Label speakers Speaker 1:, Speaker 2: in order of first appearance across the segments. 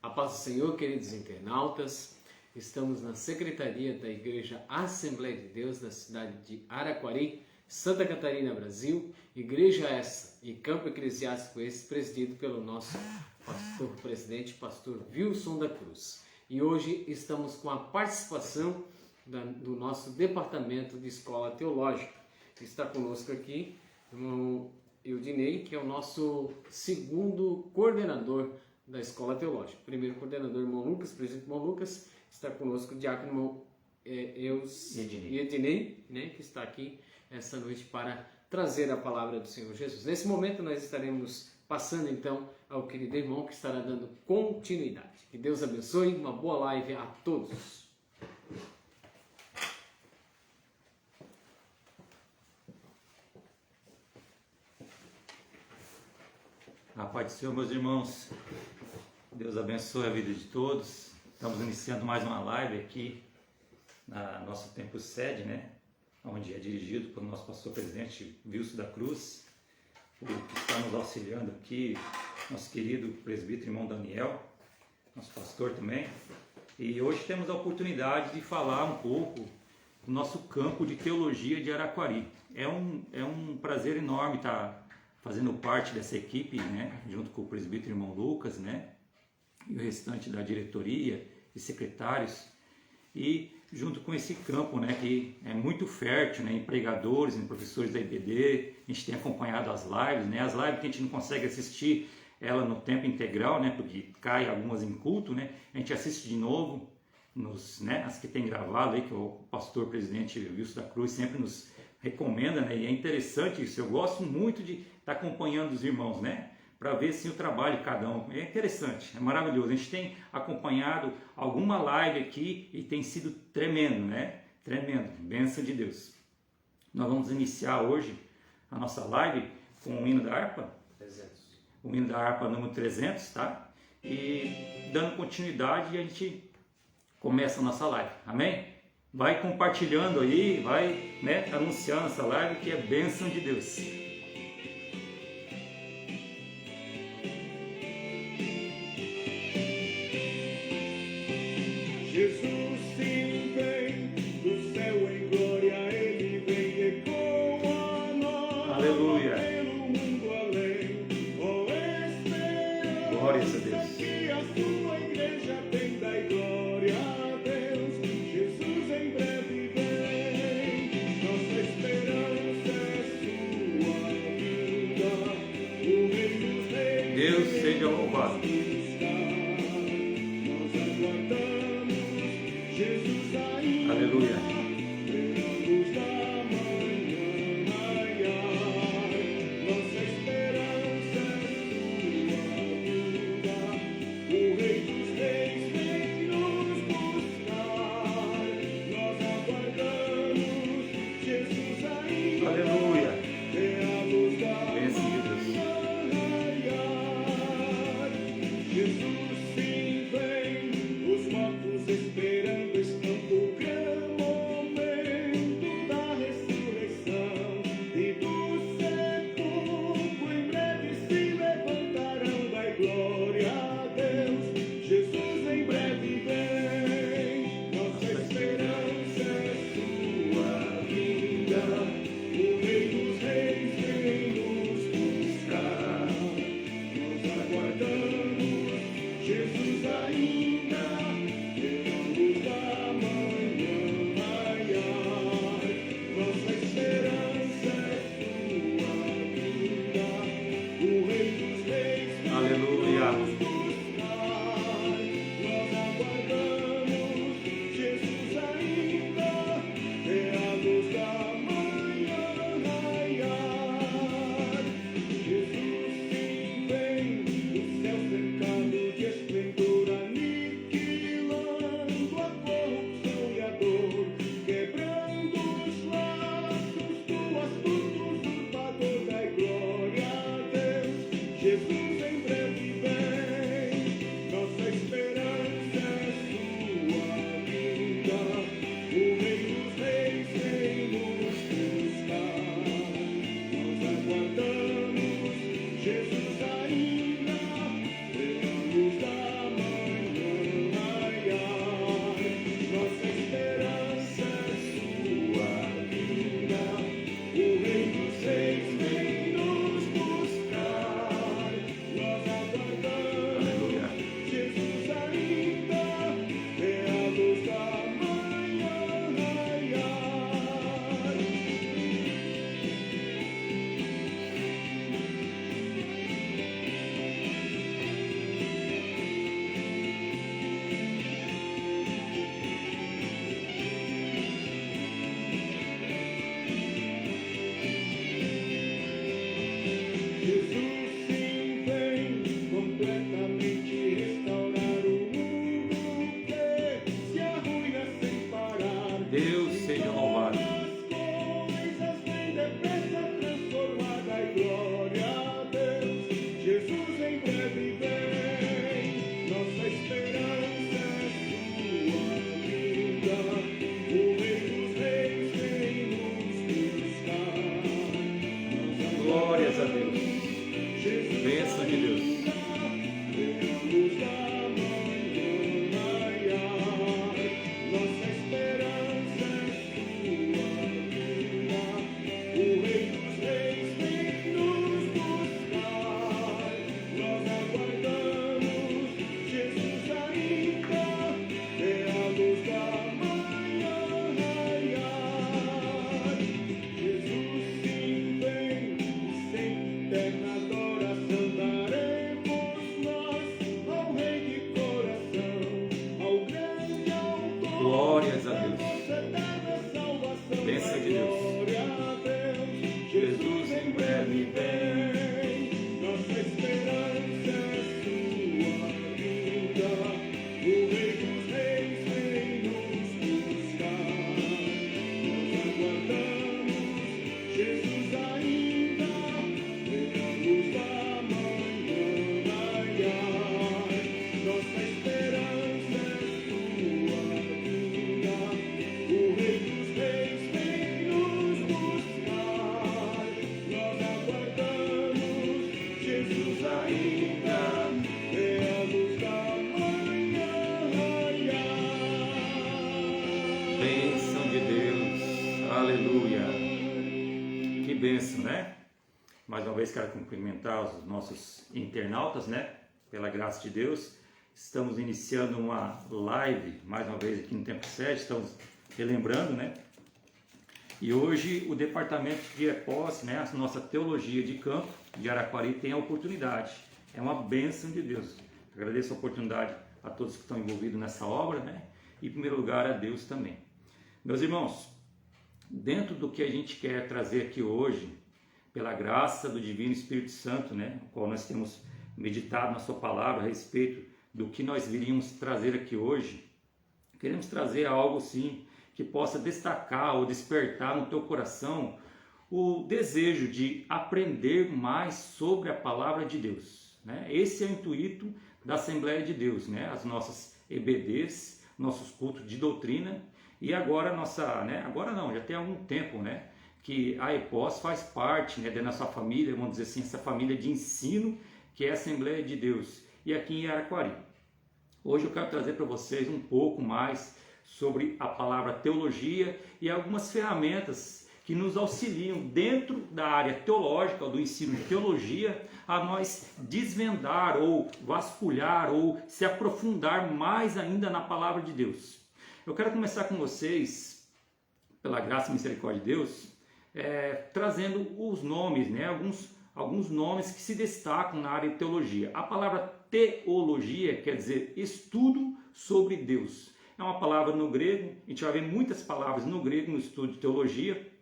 Speaker 1: A paz do Senhor, queridos internautas. Estamos na Secretaria da Igreja Assembleia de Deus da cidade de Araquari, Santa Catarina, Brasil. Igreja essa e campo eclesiástico esse presidido pelo nosso pastor-presidente, pastor Wilson da Cruz. E hoje estamos com a participação do nosso departamento de escola teológica. Está conosco aqui o irmão Eudinei, que é o nosso segundo coordenador da escola teológica. Primeiro coordenador, irmão Lucas, presidente irmão Lucas. Está conosco o diácono irmão Eudinei, né, que está aqui essa noite para trazer a palavra do Senhor Jesus. Nesse momento nós estaremos passando então ao querido irmão que estará dando continuidade. Que Deus abençoe, uma boa live a todos.
Speaker 2: A paz do Senhor, meus irmãos. Deus abençoe a vida de todos. Estamos iniciando mais uma live aqui na nosso templo sede, né? Onde é dirigido pelo nosso pastor-presidente Wilson da Cruz, o que está nos auxiliando aqui, nosso querido presbítero irmão Daniel, nosso pastor também. E hoje temos a oportunidade de falar um pouco do nosso campo de teologia de Araquari. É um prazer enorme estar fazendo parte dessa equipe, né, junto com o presbítero irmão Lucas, né, e o restante da diretoria e secretários, e junto com esse campo, né, que é muito fértil, né, em pregadores, em professores da IBD. A gente tem acompanhado as lives, né, as lives que a gente não consegue assistir ela no tempo integral, né, porque cai algumas em culto, né, a gente assiste de novo, né, as que tem gravado aí, que o pastor presidente Wilson da Cruz sempre nos recomenda, né, e é interessante isso. Eu gosto muito de estar acompanhando os irmãos, né, para ver assim, o trabalho de cada um. É interessante, é maravilhoso. A gente tem acompanhado alguma live aqui e tem sido tremendo, né? Tremendo, bênção de Deus. Nós vamos iniciar hoje a nossa live com o hino da harpa.
Speaker 1: 300.
Speaker 2: O hino da harpa número 300, tá? E dando continuidade, a gente começa a nossa live, amém? Vai compartilhando aí, vai, né, anunciando essa live que é bênção de Deus.
Speaker 3: Jesus sim vem, do céu em glória ele vem, ecoa a nova
Speaker 2: Aleluia.
Speaker 3: pelo mundo além. Oh, esperança
Speaker 2: Glórias a Deus.
Speaker 3: que a sua igreja tem, dai glória a Deus. Jesus em breve vem, nossa esperança é sua vinda. O Rei dos Reis
Speaker 2: Deus seja louvado. Aleluia.
Speaker 3: Nossa esperança é sua vinda. O Rei dos Reis vem nos buscar. Nós aguardamos Jesus ainda.
Speaker 2: Aleluia.
Speaker 3: É a luz da
Speaker 2: Bênção de Deus.
Speaker 3: Jesus sim vem, os mortos esperando estão por grande momento da ressurreição, e do sepulcro em breve se levantarão, dai glória a Deus. Jesus em breve vem, nossa esperança é sua vinda. O Rei dos Reis vem nos buscar. Nós aguardamos Jesus ainda, luz da manhã raiar. Nossa esperança é sua vinda. O Rei dos Reis vem
Speaker 2: Aleluia.
Speaker 3: nos buscar. Nós aguardamos Jesus ainda, é a luz da manhã raiar. Jesus sim vem, o céu cercado de esplendor, aniquilando a corrupção e a dor, quebrando os laços do astuto usurpador, dai glória a Deus. Jesus em breve vem.
Speaker 2: vez quero cumprimentar os nossos internautas, né? Pela graça de Deus. Estamos iniciando uma live, mais uma vez aqui no Tempo 7, estamos relembrando, né? E hoje o departamento de EPOS, né? A nossa teologia de campo de Araquari tem a oportunidade. É uma bênção de Deus. Agradeço a oportunidade a todos que estão envolvidos nessa obra, né? E em primeiro lugar a Deus também. Meus irmãos, dentro do que a gente quer trazer aqui hoje, pela graça do Divino Espírito Santo, né, o qual nós temos meditado na sua palavra a respeito do que nós viríamos trazer aqui hoje, queremos trazer algo sim que possa destacar ou despertar no teu coração o desejo de aprender mais sobre a palavra de Deus, né? Esse é o intuito da Assembleia de Deus, né? As nossas EBDs, nossos cultos de doutrina e agora agora não, já tem algum tempo, né? Que a EPOS faz parte, né, da nossa família, vamos dizer assim, essa família de ensino que é a Assembleia de Deus, e aqui em Araquari. Hoje eu quero trazer para vocês um pouco mais sobre a palavra teologia e algumas ferramentas que nos auxiliam dentro da área teológica, do ensino de teologia, a nós desvendar ou vasculhar ou se aprofundar mais ainda na palavra de Deus. Eu quero começar com vocês, pela graça e misericórdia de Deus, trazendo os nomes, né? Alguns nomes que se destacam na área de teologia. A palavra teologia quer dizer estudo sobre Deus. É uma palavra no grego, a gente vai ver muitas palavras no grego no estudo de teologia.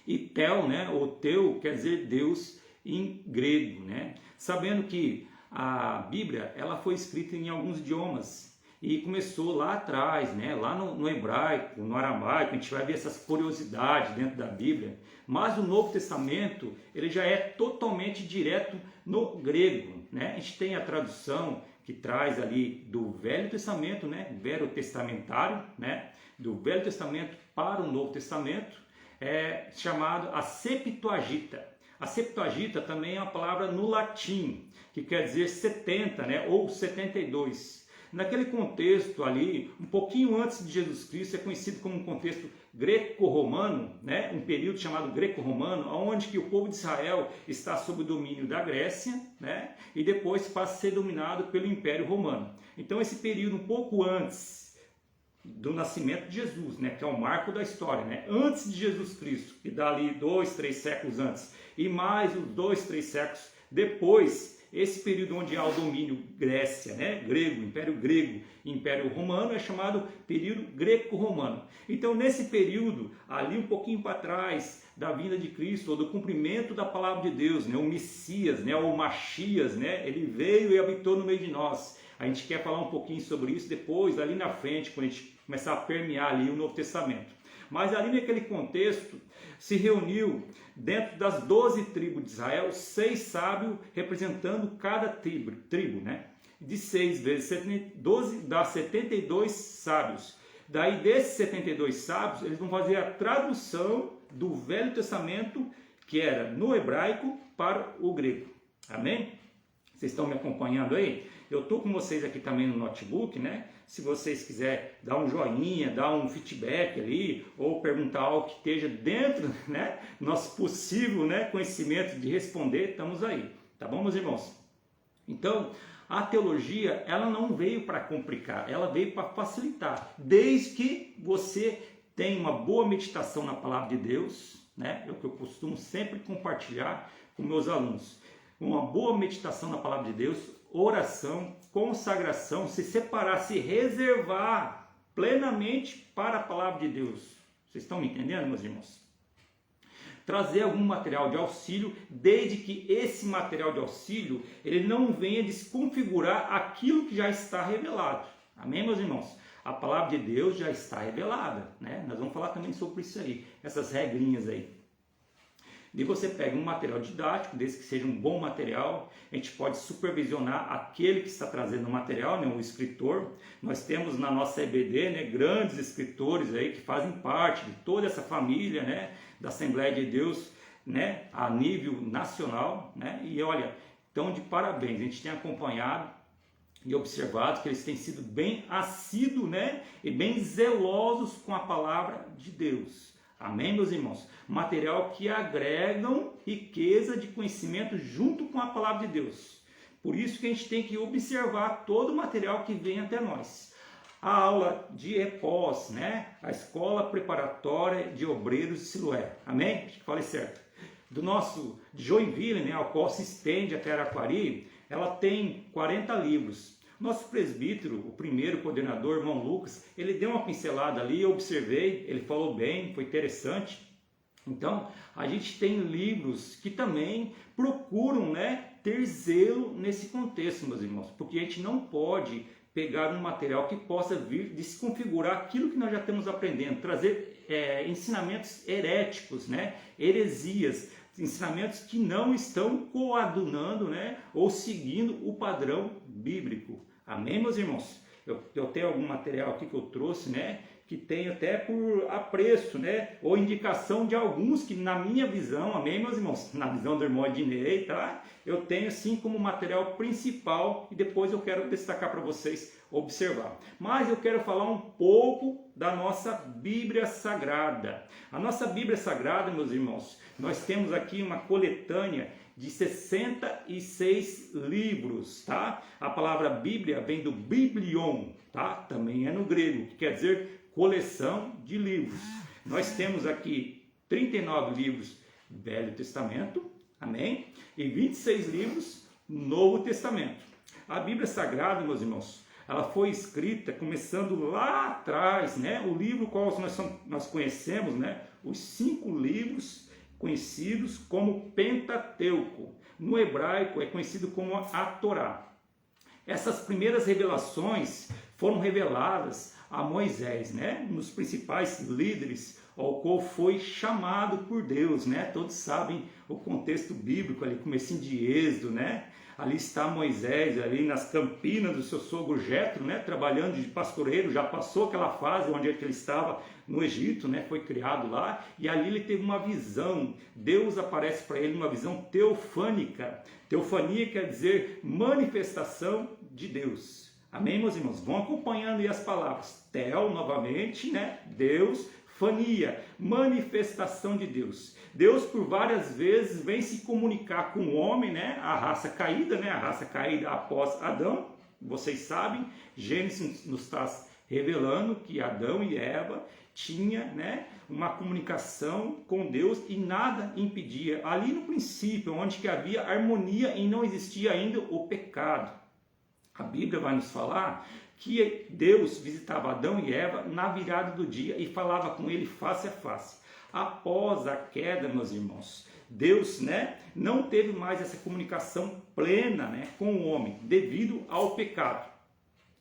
Speaker 2: E tel, né, ou teu, quer dizer Deus em grego, né? Sabendo que a Bíblia ela foi escrita em alguns idiomas. E começou lá atrás, né? Lá no hebraico, no aramaico, a gente vai ver essas curiosidades dentro da Bíblia. Mas o Novo Testamento, ele já é totalmente direto no grego, né? A gente tem a tradução que traz ali do Velho Testamento, né? Verotestamentário, né? Do Velho Testamento para o Novo Testamento, chamado a Septuaginta. A Septuaginta também é uma palavra no latim, que quer dizer 70, né? Ou 72. Naquele contexto ali, um pouquinho antes de Jesus Cristo, é conhecido como um contexto greco-romano, né? Um período chamado greco-romano, onde que o povo de Israel está sob o domínio da Grécia, né? E depois passa a ser dominado pelo Império Romano. Então esse período um pouco antes do nascimento de Jesus, né? Que é o marco da história, né? Antes de Jesus Cristo, que dá ali 2, 3 séculos antes, e mais os 2, 3 séculos depois. Esse período onde há o domínio Grécia, né? Grego, Império Romano, é chamado período greco-romano. Então, nesse período, ali um pouquinho para trás da vinda de Cristo, ou do cumprimento da palavra de Deus, né? O Messias, né? O Machias, né? Ele veio e habitou no meio de nós. A gente quer falar um pouquinho sobre isso depois, ali na frente, quando a gente começar a permear ali o Novo Testamento. Mas ali naquele contexto, se reuniu dentro das 12 tribos de Israel, 6 sábios representando cada tribo, né? De 6 vezes 12 dá 72 sábios. Daí desses 72 sábios, eles vão fazer a tradução do Velho Testamento, que era no hebraico, para o grego. Amém? Vocês estão me acompanhando aí? Eu estou com vocês aqui também no notebook, né? Se vocês quiserem dar um joinha, dar um feedback ali, ou perguntar algo que esteja dentro, né, nosso possível, né, conhecimento de responder, estamos aí. Tá bom, meus irmãos? Então, a teologia, ela não veio para complicar, ela veio para facilitar. Desde que você tenha uma boa meditação na palavra de Deus, né? É o que eu costumo sempre compartilhar com meus alunos. Uma boa meditação na palavra de Deus, oração, consagração, se separar, se reservar plenamente para a palavra de Deus. Vocês estão me entendendo, meus irmãos? Trazer algum material de auxílio, desde que esse material de auxílio ele não venha desconfigurar aquilo que já está revelado. Amém, meus irmãos? A palavra de Deus já está revelada, né? Nós vamos falar também sobre isso aí, essas regrinhas aí. E você pega um material didático, desde que seja um bom material, a gente pode supervisionar aquele que está trazendo o material, né, o escritor. Nós temos na nossa EBD, né, grandes escritores aí que fazem parte de toda essa família, né, da Assembleia de Deus, né, a nível nacional, né, e olha, então de parabéns, a gente tem acompanhado e observado que eles têm sido bem assíduos, né, e bem zelosos com a palavra de Deus. Amém, meus irmãos? Material que agregam riqueza de conhecimento junto com a palavra de Deus. Por isso que a gente tem que observar todo o material que vem até nós. A aula de EPOS, né? A Escola Preparatória de Obreiros de Siloé. Amém? Acho que falei certo. Do nosso de Joinville, né? A qual se estende até Araquari, ela tem 40 livros. Nosso presbítero, o primeiro coordenador, irmão Lucas, ele deu uma pincelada ali, eu observei, ele falou bem, foi interessante. Então, a gente tem livros que também procuram, né, ter zelo nesse contexto, meus irmãos, porque a gente não pode pegar um material que possa vir desconfigurar aquilo que nós já estamos aprendendo, trazer ensinamentos heréticos, né, heresias, ensinamentos que não estão coadunando, né, ou seguindo o padrão bíblico. Amém, meus irmãos? Eu tenho algum material aqui que eu trouxe, né, que tem até por apreço, né, ou indicação de alguns que na minha visão, amém, meus irmãos? Na visão do irmão Ednei, tá? Eu tenho assim como material principal e depois eu quero destacar para vocês observar. Mas eu quero falar um pouco da nossa Bíblia Sagrada. A nossa Bíblia Sagrada, meus irmãos, nós temos aqui uma coletânea de 66 livros, tá? A palavra Bíblia vem do biblion, tá? Também é no grego, que quer dizer coleção de livros. Nós temos aqui 39 livros do Velho Testamento, amém? E 26 livros Novo Testamento. A Bíblia Sagrada, meus irmãos, ela foi escrita começando lá atrás, né? O livro qual nós conhecemos, né? Os 5 livros conhecidos como Pentateuco. No hebraico é conhecido como a Torá. Essas primeiras revelações foram reveladas a Moisés, né? Nos principais líderes ao qual foi chamado por Deus, né? Todos sabem o contexto bíblico ali, comecinho de Êxodo, né? Ali está Moisés, ali nas campinas do seu sogro Jetro, né? Trabalhando de pastoreiro, já passou aquela fase onde ele estava no Egito, né? Foi criado lá, e ali ele teve uma visão. Deus aparece para ele numa visão teofânica. Teofania quer dizer manifestação de Deus. Amém, meus irmãos? Vão acompanhando aí as palavras. Tel, novamente, né? Deus. Fania, manifestação de Deus. Deus por várias vezes vem se comunicar com o homem, né? A raça caída, né? A raça caída após Adão. Vocês sabem, Gênesis nos está revelando que Adão e Eva tinham, né, uma comunicação com Deus e nada impedia. Ali no princípio, onde que havia harmonia e não existia ainda o pecado. A Bíblia vai nos falar que Deus visitava Adão e Eva na virada do dia e falava com ele face a face. Após a queda, meus irmãos, Deus, né, não teve mais essa comunicação plena, né, com o homem, devido ao pecado.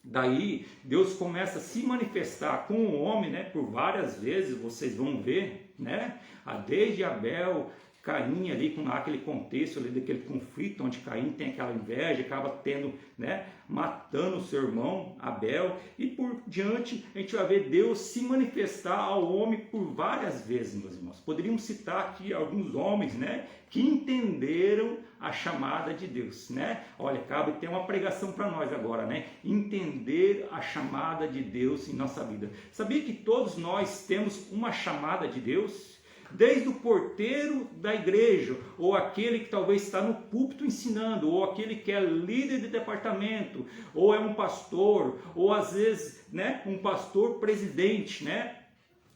Speaker 2: Daí, Deus começa a se manifestar com o homem, né, por várias vezes, vocês vão ver, né, desde Abel, Caim ali com aquele contexto ali daquele conflito onde Caim tem aquela inveja, acaba tendo, né, matando o seu irmão Abel, e por diante a gente vai ver Deus se manifestar ao homem por várias vezes, meus irmãos. Poderíamos citar aqui alguns homens, né, que entenderam a chamada de Deus, né? Olha, cabe ter uma pregação para nós agora, né? Entender a chamada de Deus em nossa vida. Sabia que todos nós temos uma chamada de Deus? Desde o porteiro da igreja, ou aquele que talvez está no púlpito ensinando, ou aquele que é líder de departamento, ou é um pastor, ou às vezes, né, um pastor presidente, né,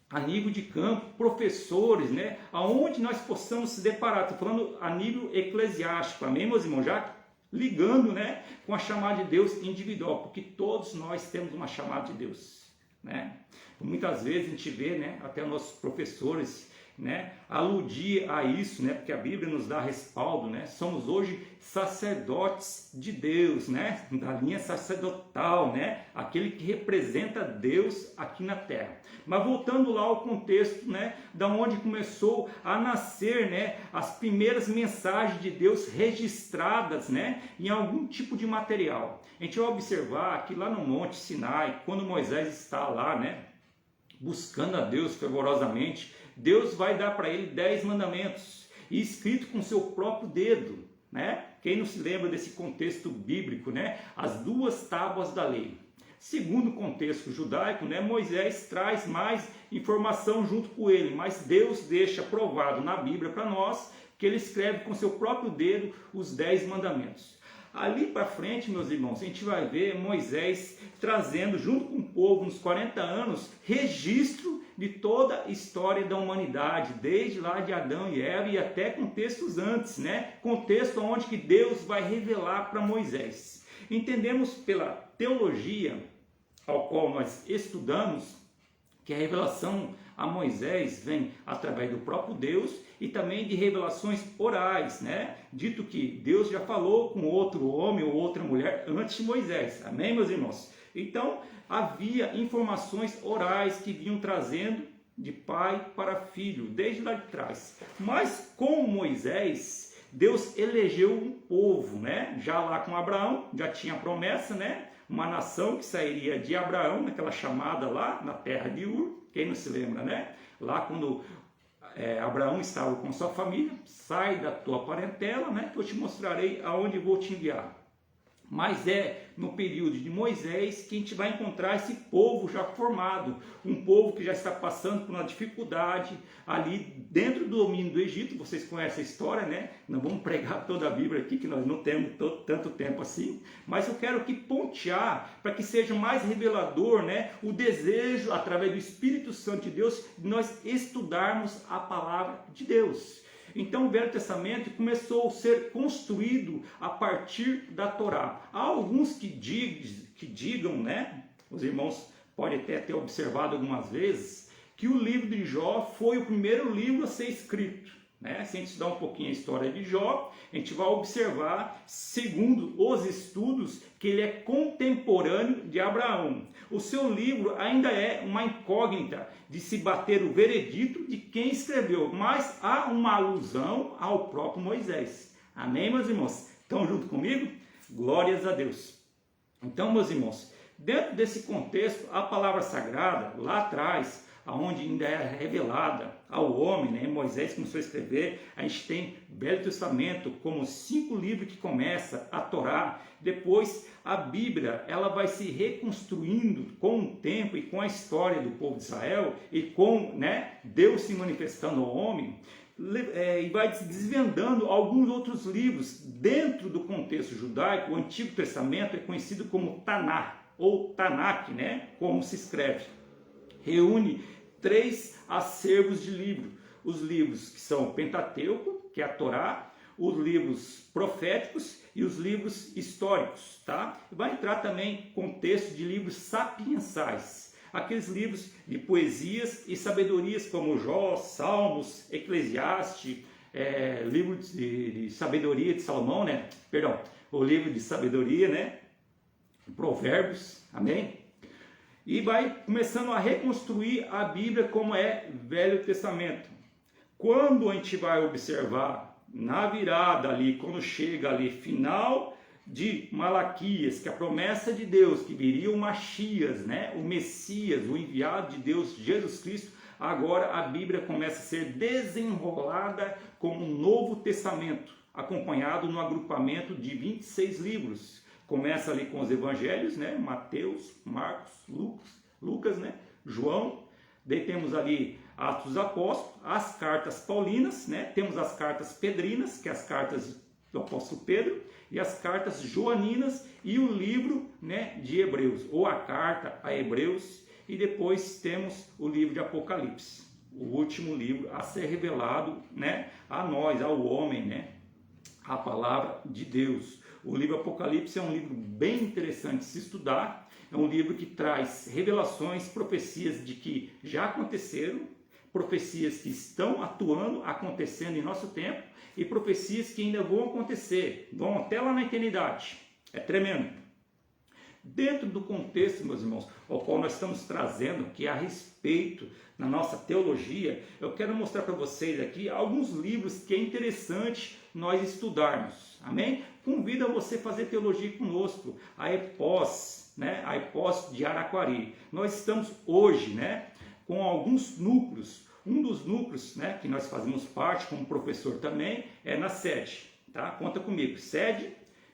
Speaker 2: a nível de campo, professores, né, aonde nós possamos se deparar. Estou falando a nível eclesiástico, amém, meus irmãos? Já ligando, né, com a chamada de Deus individual, porque todos nós temos uma chamada de Deus, né? Muitas vezes a gente vê, né, até nossos professores, né, aludir a isso, né, porque a Bíblia nos dá respaldo, né, somos hoje sacerdotes de Deus, né, da linha sacerdotal, né, aquele que representa Deus aqui na terra. Mas voltando lá ao contexto, né, da onde começou a nascer, né, as primeiras mensagens de Deus registradas, né, em algum tipo de material. A gente vai observar que lá no Monte Sinai, quando Moisés está lá, né, buscando a Deus fervorosamente, Deus vai dar para ele 10 mandamentos, e escrito com seu próprio dedo, né? Quem não se lembra desse contexto bíblico, né? As 2 tábuas da lei. Segundo o contexto judaico, né, Moisés traz mais informação junto com ele, mas Deus deixa provado na Bíblia para nós que ele escreve com seu próprio dedo os 10 mandamentos. Ali para frente, meus irmãos, a gente vai ver Moisés trazendo junto com o povo nos 40 anos registro de toda a história da humanidade, desde lá de Adão e Eva e até contextos antes, né? Contexto onde que Deus vai revelar para Moisés. Entendemos pela teologia ao qual nós estudamos que a revelação a Moisés vem através do próprio Deus e também de revelações orais, né? Dito que Deus já falou com outro homem ou outra mulher antes de Moisés. Amém, meus irmãos? Então, havia informações orais que vinham trazendo de pai para filho, desde lá de trás. Mas com Moisés, Deus elegeu um povo, né? Já lá com Abraão, já tinha a promessa, né? Uma nação que sairia de Abraão, naquela chamada lá na terra de Ur, quem não se lembra, né? Lá quando Abraão estava com sua família, sai da tua parentela, né? Que eu te mostrarei aonde vou te enviar. Mas é no período de Moisés que a gente vai encontrar esse povo já formado, um povo que já está passando por uma dificuldade ali dentro do domínio do Egito. Vocês conhecem a história, né? Não vamos pregar toda a Bíblia aqui, que nós não temos tanto tempo assim, mas eu quero que pontear, para que seja mais revelador, né? O desejo, através do Espírito Santo de Deus, de nós estudarmos a palavra de Deus. Então o Velho Testamento começou a ser construído a partir da Torá. Há alguns que digam, né? Os irmãos podem até ter observado algumas vezes, que o livro de Jó foi o primeiro livro a ser escrito, né? Se a gente estudar um pouquinho a história de Jó, a gente vai observar, segundo os estudos, que ele é contemporâneo de Abraão. O seu livro ainda é uma incógnita de se bater o veredito de quem escreveu, mas há uma alusão ao próprio Moisés. Amém, meus irmãos? Estão junto comigo? Glórias a Deus. Então, meus irmãos, dentro desse contexto, a palavra sagrada, lá atrás, onde ainda é revelada ao homem, né? Moisés começou a escrever, a gente tem Velho Testamento como 5 livros que começa a Torá. Depois a Bíblia, ela vai se reconstruindo com o tempo e com a história do povo de Israel e com, né, Deus se manifestando ao homem, e vai se desvendando alguns outros livros. Dentro do contexto judaico, o Antigo Testamento é conhecido como Taná ou Tanakh, né? Como se escreve. Reúne 3 acervos de livro. Os livros que são o Pentateuco, que é a Torá, os livros proféticos e os livros históricos, tá? Vai entrar também contexto de livros sapiensais, aqueles livros de poesias e sabedorias como Jó, Salmos, Eclesiastes, livro de sabedoria de Salomão, né? Perdão, o livro de sabedoria, né? Provérbios, amém? E vai começando a reconstruir a Bíblia como é Velho Testamento. Quando a gente vai observar na virada ali, quando chega ali final de Malaquias, que a promessa de Deus, que viria o Machias, né? O Messias, o enviado de Deus, Jesus Cristo, agora a Bíblia começa a ser desenrolada como um Novo Testamento, acompanhado no agrupamento de 26 livros. Começa ali com os evangelhos, né? Mateus, Marcos, Lucas, né? João. Daí temos ali Atos dos Apóstolos, as cartas paulinas, né? Temos as cartas pedrinas, que é as cartas do apóstolo Pedro, e as cartas joaninas e o livro, né, de Hebreus, ou a carta a Hebreus, e depois temos o livro de Apocalipse, o último livro a ser revelado, né, a nós, ao homem, né? A palavra de Deus. O livro Apocalipse é um livro bem interessante de se estudar, é um livro que traz revelações, profecias de que já aconteceram, profecias que estão atuando, acontecendo em nosso tempo, e profecias que ainda vão acontecer, vão até lá na eternidade. É tremendo. Dentro do contexto, meus irmãos, ao qual nós estamos trazendo, que é a respeito na nossa teologia, eu quero mostrar para vocês aqui alguns livros que é interessante nós estudarmos. Amém? Convido a você a fazer teologia conosco, a EPOS, né? A EPOS de Araquari. Nós estamos hoje, né, com alguns núcleos. Um dos núcleos, né, que nós fazemos parte como professor também é na sede, tá? Conta comigo. Sede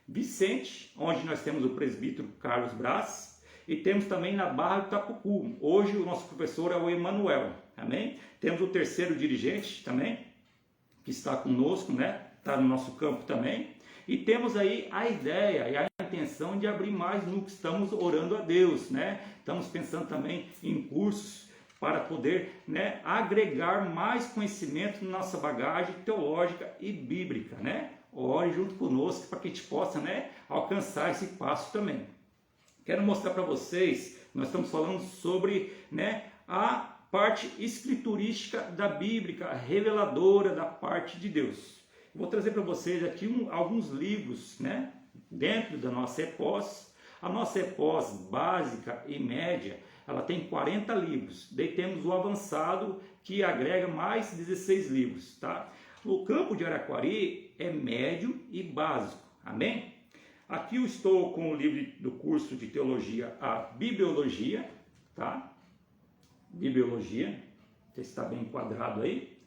Speaker 2: Vicente, onde nós temos o presbítero Carlos Braz, E temos também na Barra do Itapucu. Hoje o nosso professor é o Emanuel, amém? Temos o terceiro dirigente também, que está conosco, né? Está no nosso campo também. E temos aí a ideia e a intenção de abrir mais núcleos. Estamos orando a Deus, né? Estamos pensando também em cursos para poder, né, agregar mais conhecimento na nossa bagagem teológica e bíblica, né? Ore junto conosco para que a gente possa, né, alcançar esse passo também. Quero mostrar para vocês, nós estamos falando sobre, né, a parte escriturística da Bíblia, a reveladora da parte de Deus. Vou trazer para vocês aqui alguns livros, né, dentro da nossa EPOS. A nossa EPOS básica e média, ela tem 40 livros. Daí temos o avançado, que agrega mais 16 livros, tá? O campo de Araquari é médio e básico, amém? Aqui eu estou com o livro do curso de teologia, a Bibliologia, tá? Bibliologia, está bem enquadrado aí,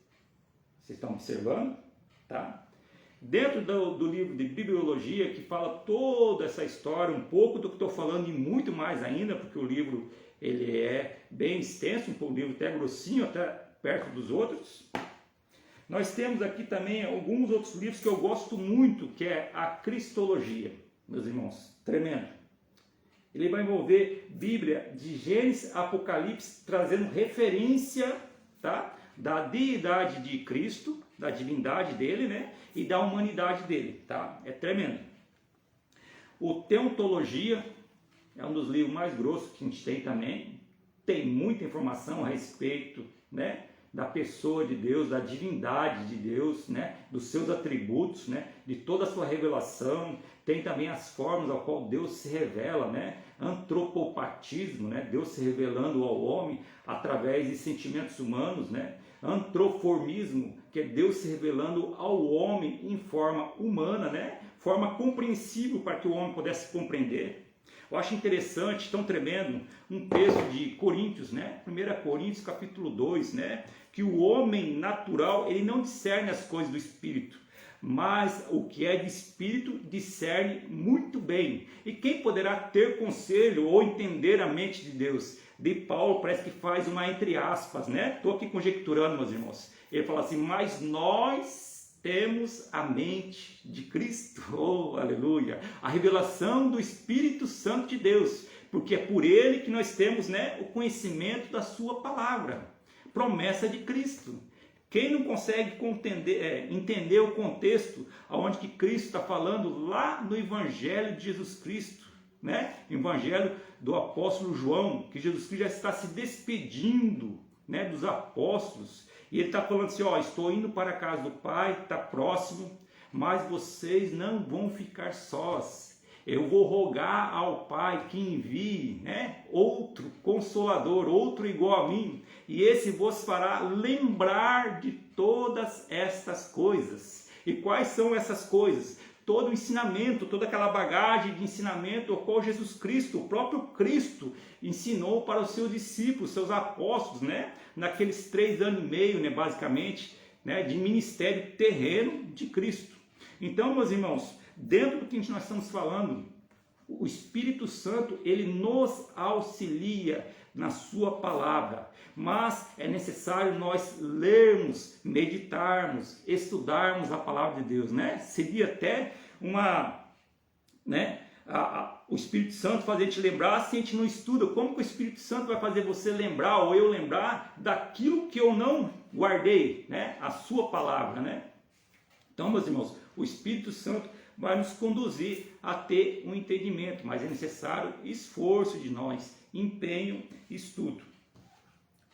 Speaker 2: vocês estão observando, tá? Dentro do livro de Bibliologia, que fala toda essa história, um pouco do que estou falando e muito mais ainda, porque o livro ele é bem extenso, um livro até grossinho, até perto dos outros. Nós temos aqui também alguns outros livros que eu gosto muito, que é a Cristologia, meus irmãos, tremendo. Ele vai envolver Bíblia de Gênesis a Apocalipse, trazendo referência, tá, da deidade de Cristo, da divindade dele, né, e da humanidade dele, tá? É tremendo. O Teontologia é um dos livros mais grossos que a gente tem também. Tem muita informação a respeito, né, da pessoa de Deus, da divindade de Deus, né, dos seus atributos, né, de toda a sua revelação. Tem também as formas ao qual Deus se revela, né, antropopatismo, né, Deus se revelando ao homem através de sentimentos humanos, né, antroformismo, que é Deus se revelando ao homem em forma humana, né, forma compreensível para que o homem pudesse compreender. Eu acho interessante, tão tremendo, um texto de Coríntios, né? 1 Coríntios capítulo 2, né? Que o homem natural, ele não discerne as coisas do Espírito, mas o que é de Espírito discerne muito bem. E quem poderá ter conselho ou entender a mente de Deus? De Paulo parece que faz uma entre aspas, né? Estou aqui conjecturando, meus irmãos. Ele fala assim, mas nós temos a mente de Cristo, oh, aleluia, a revelação do Espírito Santo de Deus, porque é por ele que nós temos, né, o conhecimento da sua palavra, promessa de Cristo. Quem não consegue entender o contexto onde que Cristo está falando lá no Evangelho de Jesus Cristo, né, Evangelho do apóstolo João, que Jesus Cristo já está se despedindo, né, dos apóstolos. E ele está falando assim, ó, estou indo para a casa do Pai, está próximo, mas vocês não vão ficar sós. Eu vou rogar ao Pai que envie, né, outro consolador, outro igual a mim, e esse vos fará lembrar de todas estas coisas. E quais são essas coisas? Todo o ensinamento, toda aquela bagagem de ensinamento ao qual Jesus Cristo, o próprio Cristo, ensinou para os seus discípulos, seus apóstolos, né? Naqueles 3 anos e meio, né, basicamente, né, de ministério terreno de Cristo. Então, meus irmãos, dentro do que nós estamos falando, o Espírito Santo, ele nos auxilia na sua palavra, mas é necessário nós lermos, meditarmos, estudarmos a palavra de Deus, né? Seria até uma, né, o Espírito Santo fazer a gente lembrar, se a gente não estuda, como que o Espírito Santo vai fazer você lembrar, ou eu lembrar, daquilo que eu não guardei, né? A sua palavra, né? Então, meus irmãos, o Espírito Santo vai nos conduzir a ter um entendimento, mas é necessário esforço de nós, empenho e estudo.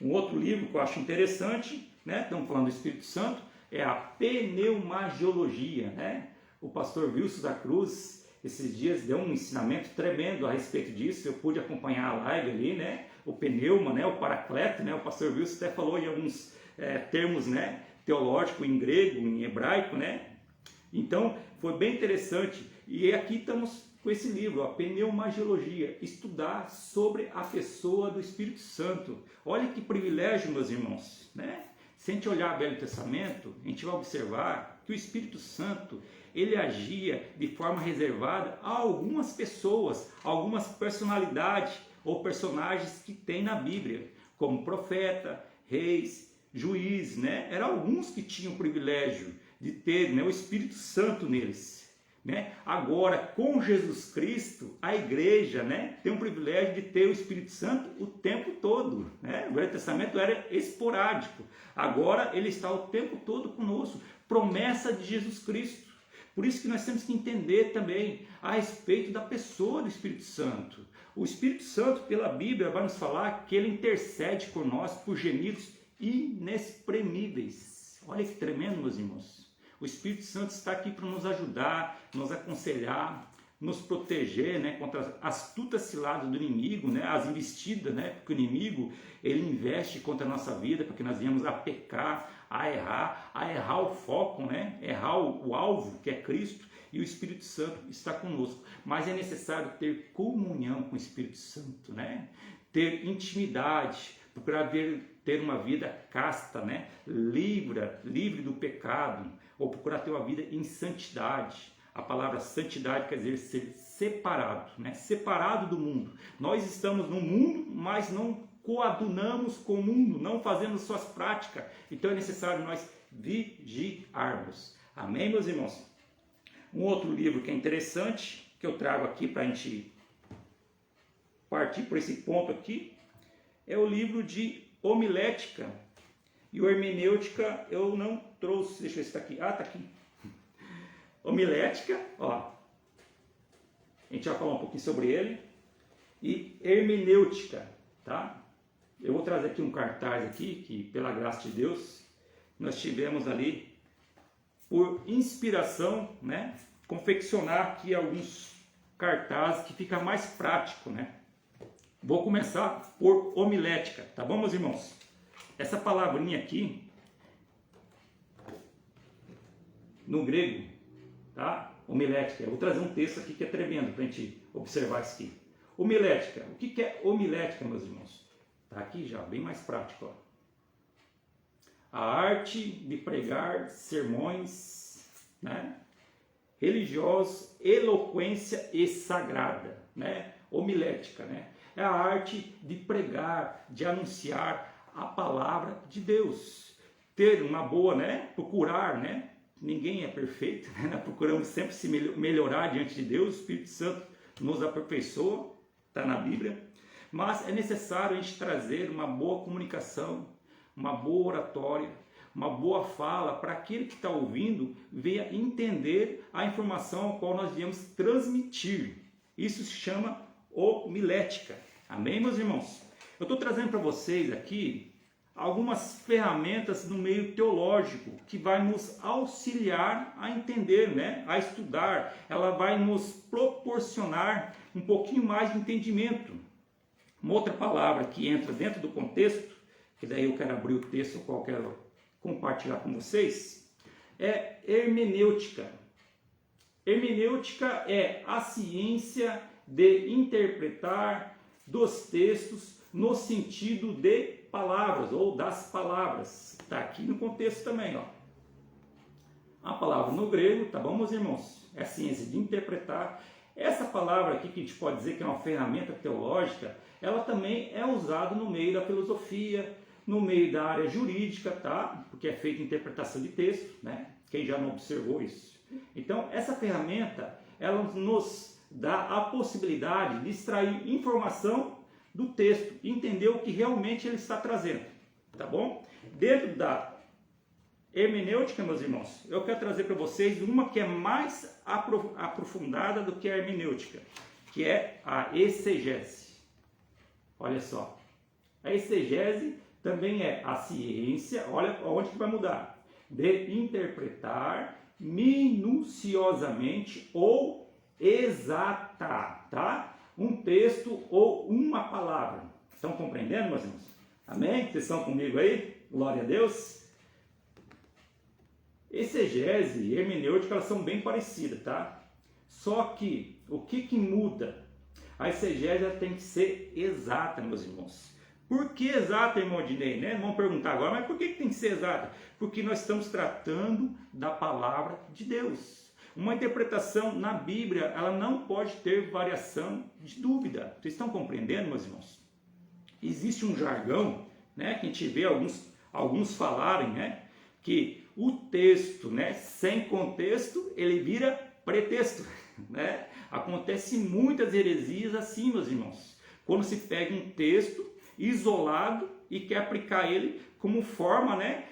Speaker 2: Um outro livro que eu acho interessante, né? Estamos falando do Espírito Santo, é a Pneumagiologia, né? O pastor Wilson da Cruz, esses dias, deu um ensinamento tremendo a respeito disso. Eu pude acompanhar a live ali, né? O pneuma, né? O paracleto, né? O pastor Wilson até falou em alguns termos, né, teológicos em grego, em hebraico, né? Então, foi bem interessante. E aqui estamos com esse livro, a Pneumagiologia, estudar sobre a pessoa do Espírito Santo. Olha que privilégio, meus irmãos, né? Se a gente olhar o Velho Testamento, a gente vai observar que o Espírito Santo, ele agia de forma reservada a algumas pessoas, a algumas personalidades, ou personagens que tem na Bíblia, como profeta, reis, juízes, né? Eram alguns que tinham o privilégio de ter, né, o Espírito Santo neles. Né? Agora, com Jesus Cristo, a igreja, né, tem o privilégio de ter o Espírito Santo o tempo todo. Né? O Velho Testamento era esporádico, agora ele está o tempo todo conosco. Promessa de Jesus Cristo. Por isso que nós temos que entender também a respeito da pessoa do Espírito Santo. O Espírito Santo, pela Bíblia, vai nos falar que ele intercede por nós por gemidos inexprimíveis. Olha que tremendo, meus irmãos. O Espírito Santo está aqui para nos ajudar, nos aconselhar, nos proteger, né, contra as astutas ciladas do inimigo, né, as investidas, né, porque o inimigo ele investe contra a nossa vida, porque nós viemos a pecar, a errar o foco, né, errar o alvo, que é Cristo, e o Espírito Santo está conosco. Mas é necessário ter comunhão com o Espírito Santo, né, ter intimidade, procurar ter uma vida casta, né, livre do pecado, ou procurar ter uma vida em santidade. A palavra santidade quer dizer ser separado, né? Separado do mundo. Nós estamos no mundo, mas não coadunamos com o mundo, não fazemos suas práticas. Então é necessário nós vigiarmos. Amém, meus irmãos? Um outro livro que é interessante, que eu trago aqui para a gente partir por esse ponto aqui, é o livro de homilética. E o hermenêutica eu não trouxe, deixa eu ver se está aqui. Ah, está aqui. Homilética, ó. A gente vai falar um pouquinho sobre ele. E hermenêutica, tá? Eu vou trazer aqui um cartaz aqui, que pela graça de Deus, nós tivemos ali, por inspiração, né? Confeccionar aqui alguns cartazes que fica mais prático, né? Vou começar por homilética, tá bom, meus irmãos? Essa palavrinha aqui, no grego, tá? Homilética. Eu vou trazer um texto aqui que é tremendo para a gente observar isso aqui. Homilética. O que é homilética, meus irmãos? Tá aqui já, bem mais prático. Ó. A arte de pregar sermões, né, religiosos, eloquência e sagrada, né? Homilética, né? É a arte de pregar, de anunciar a palavra de Deus. Ter uma boa, né? Procurar, né? Ninguém é perfeito, né? Procuramos sempre se melhorar diante de Deus. O Espírito Santo nos aperfeiçoa, está na Bíblia. Mas é necessário a gente trazer uma boa comunicação, uma boa oratória, uma boa fala, para aquele que está ouvindo venha entender a informação a qual nós viemos transmitir. Isso se chama homilética. Amém, meus irmãos? Eu estou trazendo para vocês aqui algumas ferramentas no meio teológico que vai nos auxiliar a entender, né? A estudar. Ela vai nos proporcionar um pouquinho mais de entendimento. Uma outra palavra que entra dentro do contexto, que daí eu quero abrir o texto qual eu quero compartilhar com vocês, é hermenêutica. Hermenêutica é a ciência de interpretar dos textos no sentido de palavras ou das palavras. Está aqui no contexto também, ó. A palavra no grego, tá bom, meus irmãos? É a ciência de interpretar. Essa palavra aqui, que a gente pode dizer que é uma ferramenta teológica, ela também é usada no meio da filosofia, no meio da área jurídica, tá? Porque é feita interpretação de texto, né? Quem já não observou isso. Então, essa ferramenta, ela nos dá a possibilidade de extrair informação do texto, entender o que realmente ele está trazendo, tá bom? Dentro da hermenêutica, meus irmãos, eu quero trazer para vocês uma que é mais aprofundada do que a hermenêutica, que é a exegese. Olha só, a exegese também é a ciência, olha onde que vai mudar, de interpretar minuciosamente ou exata, tá? Um texto ou uma palavra. Estão compreendendo, meus irmãos? Amém? Vocês estão comigo aí? Glória a Deus. Exegese e hermenêutica, elas são bem parecidas, tá? Só que, o que muda? A exegese tem que ser exata, meus irmãos. Por que exata, irmão Dinei, né? Vamos perguntar agora, mas por que tem que ser exata? Porque nós estamos tratando da palavra de Deus. Uma interpretação na Bíblia, ela não pode ter variação de dúvida. Vocês estão compreendendo, meus irmãos? Existe um jargão, né, que a gente vê alguns falarem, né, que o texto, né, sem contexto, ele vira pretexto, né? Acontece muitas heresias assim, meus irmãos. Quando se pega um texto isolado e quer aplicar ele como forma, né,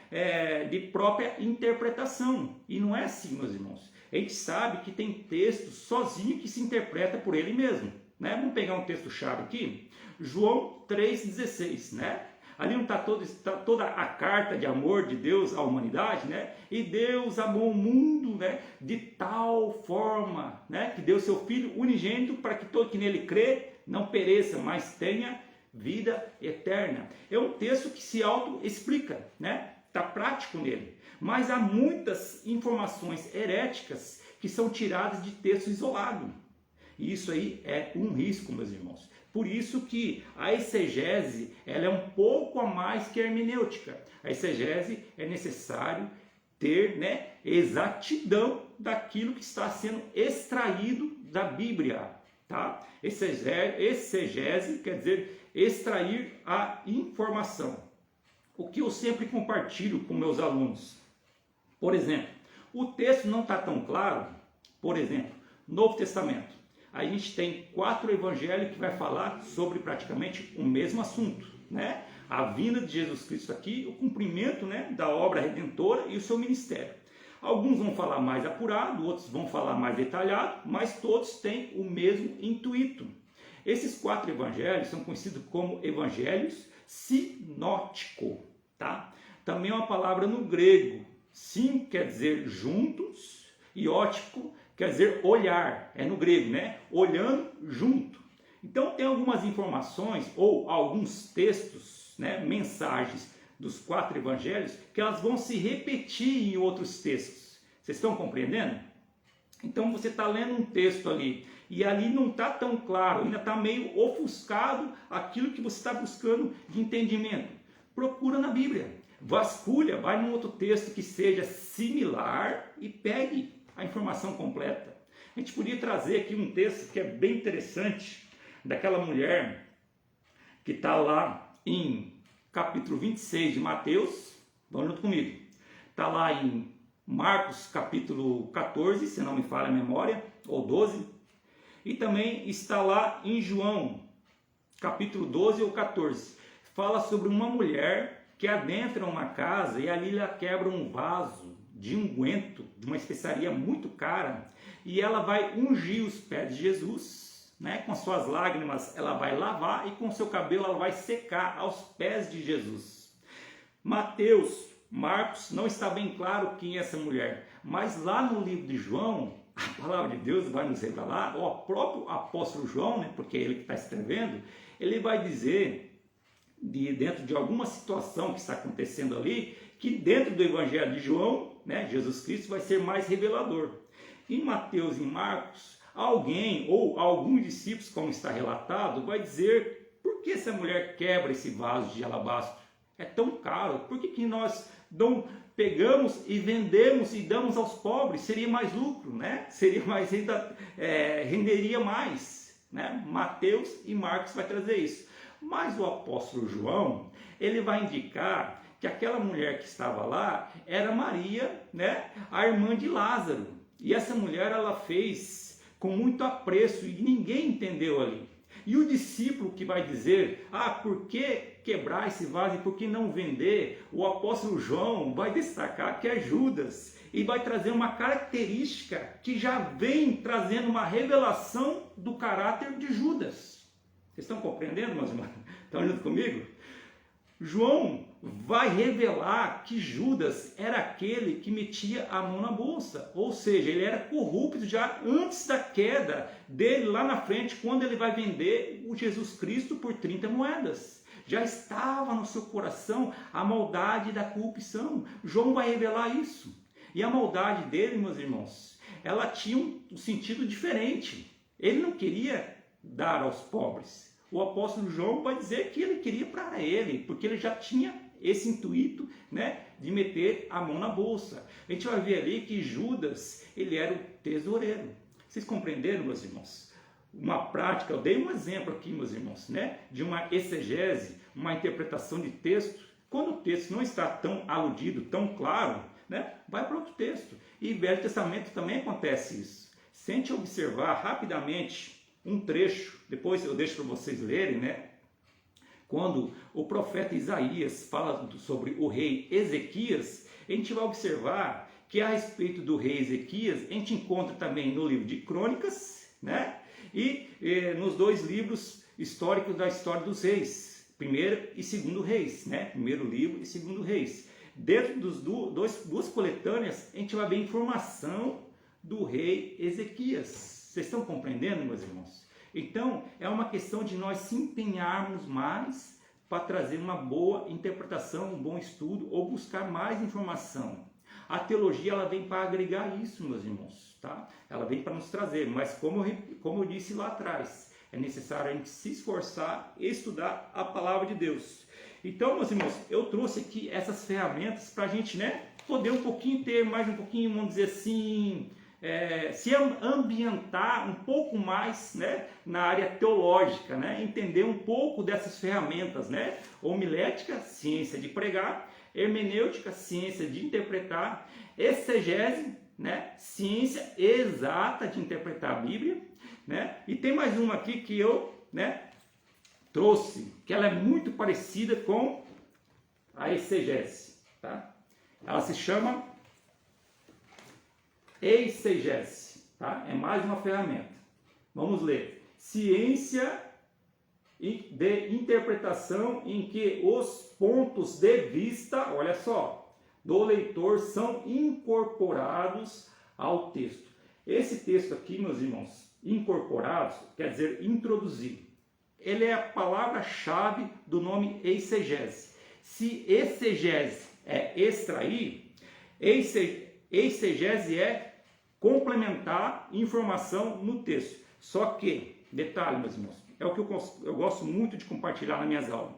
Speaker 2: de própria interpretação. E não é assim, meus irmãos. A gente sabe que tem texto sozinho que se interpreta por ele mesmo, né? Vamos pegar um texto-chave aqui, João 3,16, né? Ali não está toda a carta de amor de Deus à humanidade, né? E Deus amou o mundo, né, de tal forma, né, que deu seu Filho unigênito para que todo que nele crê não pereça, mas tenha vida eterna. É um texto que se auto-explica, né? Está prático nele. Mas há muitas informações heréticas que são tiradas de texto isolado. E isso aí é um risco, meus irmãos. Por isso que a exegese, ela é um pouco a mais que a hermenêutica. A exegese é necessário ter, né, exatidão daquilo que está sendo extraído da Bíblia, tá? Exegese quer dizer extrair a informação. O que eu sempre compartilho com meus alunos. Por exemplo, o texto não está tão claro. Por exemplo, Novo Testamento. A gente tem 4 evangelhos que vai falar sobre praticamente o mesmo assunto, né? A vinda de Jesus Cristo aqui, o cumprimento, né, da obra redentora e o seu ministério. Alguns vão falar mais apurado, outros vão falar mais detalhado, mas todos têm o mesmo intuito. Esses 4 evangelhos são conhecidos como evangelhos sinóticos, tá? Também é uma palavra no grego. Sim quer dizer juntos e ótico quer dizer olhar, é no grego, né? Olhando junto. Então tem algumas informações ou alguns textos, né, mensagens dos 4 evangelhos que elas vão se repetir em outros textos. Vocês estão compreendendo? Então você está lendo um texto ali e ali não está tão claro, ainda está meio ofuscado aquilo que você está buscando de entendimento. Procura na Bíblia, vasculha, vai num outro texto que seja similar e pegue a informação completa. A gente podia trazer aqui um texto que é bem interessante, daquela mulher que está lá em capítulo 26 de Mateus, vão junto comigo, está lá em Marcos capítulo 14, se não me falha a memória, ou 12, e também está lá em João capítulo 12 ou 14, fala sobre uma mulher que adentra uma casa e ali ela quebra um vaso de unguento, de uma especiaria muito cara, e ela vai ungir os pés de Jesus, né? Com suas lágrimas ela vai lavar e com seu cabelo ela vai secar aos pés de Jesus. Mateus, Marcos, não está bem claro quem é essa mulher, mas lá no livro de João, a palavra de Deus vai nos revelar, o próprio apóstolo João, né? Porque é ele que está escrevendo, ele vai dizer, dentro de alguma situação que está acontecendo ali, que dentro do Evangelho de João, né, Jesus Cristo vai ser mais revelador. Em Mateus e em Marcos, alguém ou alguns discípulos, como está relatado, vai dizer por que essa mulher quebra esse vaso de alabastro? É tão caro, por que nós não pegamos e vendemos e damos aos pobres? Seria mais lucro, né? Seria mais, renderia mais, né? Mateus e Marcos vai trazer isso. Mas o apóstolo João, ele vai indicar que aquela mulher que estava lá era Maria, né, a irmã de Lázaro. E essa mulher ela fez com muito apreço e ninguém entendeu ali. E o discípulo que vai dizer, por que quebrar esse vaso e por que não vender? O apóstolo João vai destacar que é Judas e vai trazer uma característica que já vem trazendo uma revelação do caráter de Judas. Vocês estão compreendendo, meus irmãos? Estão junto comigo? João vai revelar que Judas era aquele que metia a mão na bolsa, ou seja, ele era corrupto já antes da queda dele lá na frente, quando ele vai vender o Jesus Cristo por 30 moedas. Já estava no seu coração a maldade da corrupção. João vai revelar isso. E a maldade dele, meus irmãos, ela tinha um sentido diferente. Ele não queria dar aos pobres. O apóstolo João vai dizer que ele queria para ele, porque ele já tinha esse intuito, né, de meter a mão na bolsa. A gente vai ver ali que Judas, ele era o tesoureiro. Vocês compreenderam, meus irmãos? Uma prática, eu dei um exemplo aqui, meus irmãos, né, de uma exegese, uma interpretação de texto. Quando o texto não está tão aludido, tão claro, né, vai para outro texto. E no Velho Testamento também acontece isso. Se a gente observar rapidamente um trecho, depois eu deixo para vocês lerem, né, quando o profeta Isaías fala sobre o rei Ezequias, a gente vai observar que a respeito do rei Ezequias, a gente encontra também no livro de Crônicas, né, e nos dois livros históricos da história dos reis, primeiro e segundo reis, né, primeiro livro e segundo reis. Dentro dos duas coletâneas, a gente vai ver informação do rei Ezequias. Vocês estão compreendendo, meus irmãos? Então, é uma questão de nós se empenharmos mais para trazer uma boa interpretação, um bom estudo ou buscar mais informação. A teologia, ela vem para agregar isso, meus irmãos, tá? Ela vem para nos trazer, mas como eu disse lá atrás, é necessário a gente se esforçar e estudar a palavra de Deus. Então, meus irmãos, eu trouxe aqui essas ferramentas para a gente, né, poder um pouquinho ter mais um pouquinho, vamos dizer assim, se ambientar um pouco mais, né, na área teológica, né, entender um pouco dessas ferramentas, né, homilética, ciência de pregar, hermenêutica, ciência de interpretar, exegese, né, ciência exata de interpretar a Bíblia, né, e tem mais uma aqui que eu, né, trouxe, que ela é muito parecida com a exegese, tá? Ela se chama exegese, tá? É mais uma ferramenta. Vamos ler. Ciência de interpretação em que os pontos de vista, olha só, do leitor são incorporados ao texto. Esse texto aqui, meus irmãos, incorporados, quer dizer introduzido. Ele é a palavra-chave do nome exegese. Se exegese é extrair, exegese é complementar informação no texto. Só que, detalhe, meus irmãos, é o que eu gosto muito de compartilhar nas minhas aulas.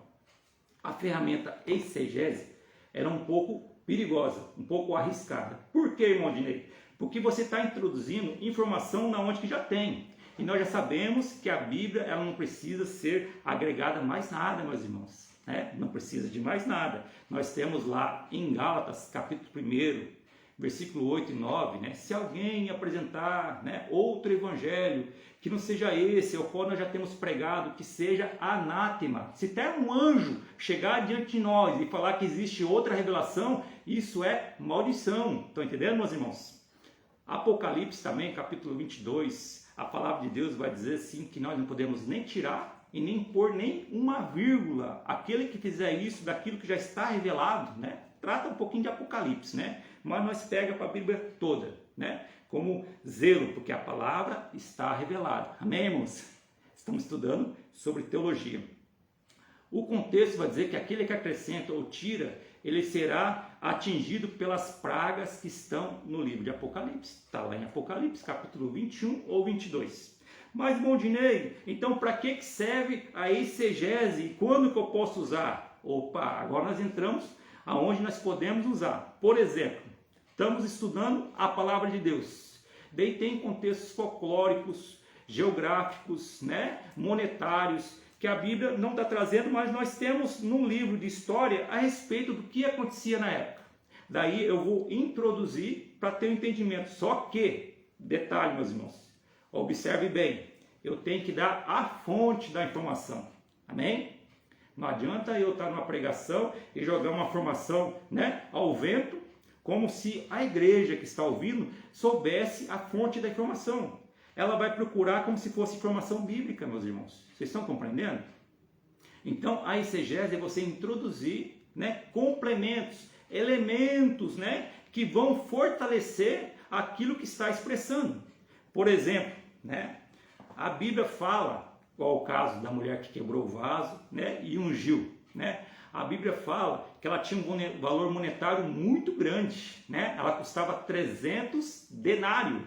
Speaker 2: A ferramenta exegese era um pouco perigosa, um pouco arriscada. Por que, irmão Dinei? Porque você está introduzindo informação na onde que já tem. E nós já sabemos que a Bíblia ela não precisa ser agregada mais nada, meus irmãos. Né? Não precisa de mais nada. Nós temos lá em Gálatas, capítulo 1, versículo 8 e 9, né? Se alguém apresentar, né, outro evangelho que não seja esse, ao qual nós já temos pregado, que seja anátema. Se até um anjo chegar diante de nós e falar que existe outra revelação, isso é maldição. Estão entendendo, meus irmãos? Apocalipse também, capítulo 22, a palavra de Deus vai dizer assim que nós não podemos nem tirar e nem pôr nem uma vírgula. Aquele que fizer isso daquilo que já está revelado, né? Trata um pouquinho de Apocalipse, né? Mas nós pega para a Bíblia toda, né? Como zelo, porque a palavra está revelada. Amém, irmãos? Estamos estudando sobre teologia. O contexto vai dizer que aquele que acrescenta ou tira, ele será atingido pelas pragas que estão no livro de Apocalipse. Está lá em Apocalipse, capítulo 21 ou 22. Mas, Mondinei, então para que serve a exegese e quando que eu posso usar? Opa, agora nós entramos aonde nós podemos usar. Por exemplo, estamos estudando a palavra de Deus. Daí tem contextos folclóricos, geográficos, né, monetários, que a Bíblia não está trazendo, mas nós temos num livro de história a respeito do que acontecia na época. Daí eu vou introduzir para ter um entendimento. Só que, detalhe, meus irmãos, observe bem, eu tenho que dar a fonte da informação. Amém? Não adianta eu estar numa pregação e jogar uma informação, né, ao vento, como se a igreja que está ouvindo soubesse a fonte da informação. Ela vai procurar como se fosse informação bíblica, meus irmãos. Vocês estão compreendendo? Então, a exegese é você introduzir, né, complementos, elementos, né, que vão fortalecer aquilo que está expressando. Por exemplo, né, a Bíblia fala, qual o caso da mulher que quebrou o vaso, né, e ungiu, né? A Bíblia fala que ela tinha um valor monetário muito grande, né? Ela custava 300 denários.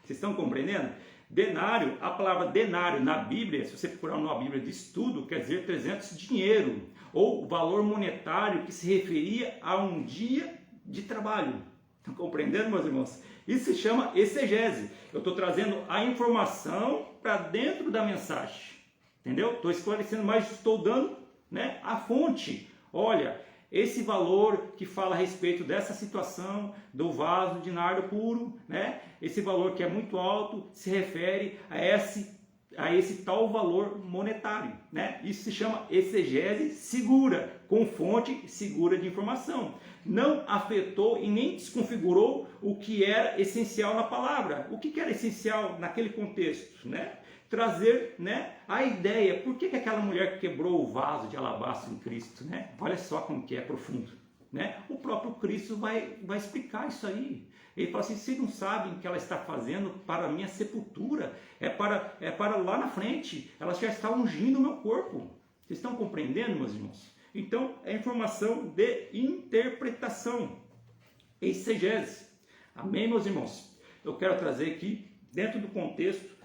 Speaker 2: Vocês estão compreendendo? Denário, a palavra denário na Bíblia, se você procurar numa Bíblia de estudo, quer dizer 300 dinheiro, ou valor monetário que se referia a um dia de trabalho. Estão compreendendo, meus irmãos? Isso se chama exegese. Eu estou trazendo a informação para dentro da mensagem. Entendeu? Estou esclarecendo, mas estou dando, né, a fonte. Olha, esse valor que fala a respeito dessa situação do vaso de nardo puro, né? Esse valor que é muito alto se refere a esse tal valor monetário, né? Isso se chama exegese segura, com fonte segura de informação. Não afetou e nem desconfigurou o que era essencial na palavra. O que era essencial naquele contexto, né? Trazer, né, a ideia, por que aquela mulher quebrou o vaso de alabastro em Cristo, né? Olha só como que é profundo, né? O próprio Cristo vai explicar isso aí. Ele fala assim, vocês não sabem o que ela está fazendo para a minha sepultura, é para lá na frente, ela já está ungindo o meu corpo. Vocês estão compreendendo, meus irmãos? Então, é informação de interpretação, exegese. Amém, meus irmãos? Eu quero trazer aqui, dentro do contexto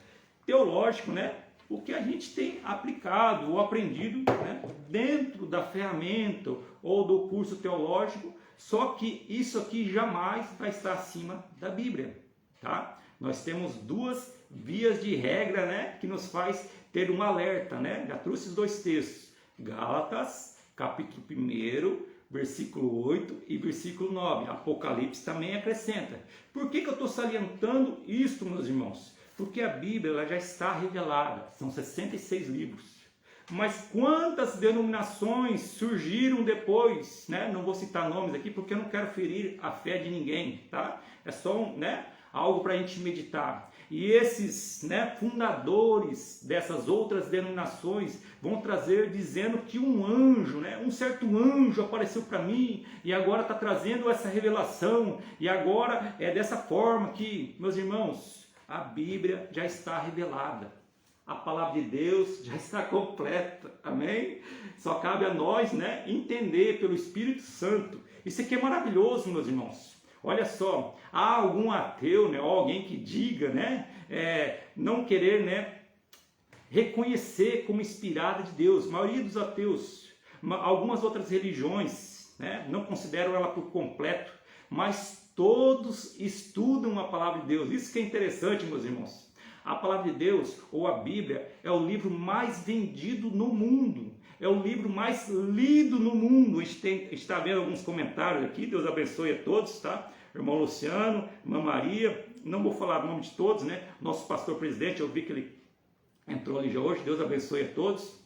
Speaker 2: teológico, né, o que a gente tem aplicado ou aprendido, né, dentro da ferramenta ou do curso teológico, só que isso aqui jamais vai estar acima da Bíblia, tá? Nós temos duas vias de regra, né, que nos faz ter um alerta, né? Já trouxe os dois textos, Gálatas, capítulo 1, versículo 8 e versículo 9, Apocalipse também acrescenta. Por que eu estou salientando isto, meus irmãos? Porque a Bíblia ela já está revelada, são 66 livros. Mas quantas denominações surgiram depois, né? Não vou citar nomes aqui porque eu não quero ferir a fé de ninguém, tá? É só né, algo para a gente meditar. E esses, né, fundadores dessas outras denominações vão trazer dizendo que um anjo, né, um certo anjo apareceu para mim e agora está trazendo essa revelação. E agora é dessa forma que, meus irmãos, a Bíblia já está revelada. A palavra de Deus já está completa. Amém? Só cabe a nós, né, entender pelo Espírito Santo. Isso aqui é maravilhoso, meus irmãos. Olha só, há algum ateu, né, ou alguém que diga, né, não querer, né, reconhecer como inspirada de Deus. A maioria dos ateus, algumas outras religiões, né, não consideram ela por completo, mas todos estudam a palavra de Deus. Isso que é interessante, meus irmãos. A palavra de Deus, ou a Bíblia, é o livro mais vendido no mundo. É o livro mais lido no mundo. A gente está vendo alguns comentários aqui. Deus abençoe a todos, tá? Irmão Luciano, irmã Maria. Não vou falar o nome de todos, né? Nosso pastor presidente, eu vi que ele entrou ali já hoje. Deus abençoe a todos.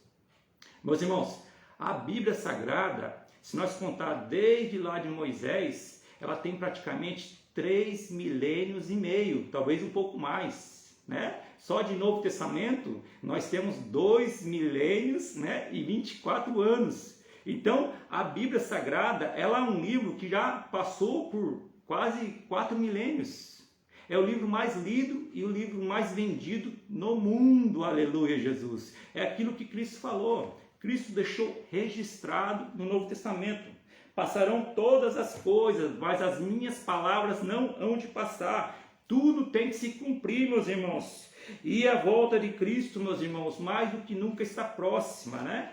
Speaker 2: Meus irmãos, a Bíblia Sagrada, se nós contar desde lá de Moisés, ela tem praticamente 3 milênios e meio, talvez um pouco mais, né? Só de Novo Testamento nós temos 2 milênios, né, e 24 anos. Então a Bíblia Sagrada ela é um livro que já passou por quase 4 milênios. É o livro mais lido e o livro mais vendido no mundo. Aleluia, Jesus. É aquilo que Cristo falou. Cristo deixou registrado no Novo Testamento. Passarão todas as coisas, mas as minhas palavras não hão de passar. Tudo tem que se cumprir, meus irmãos. E a volta de Cristo, meus irmãos, mais do que nunca está próxima, né?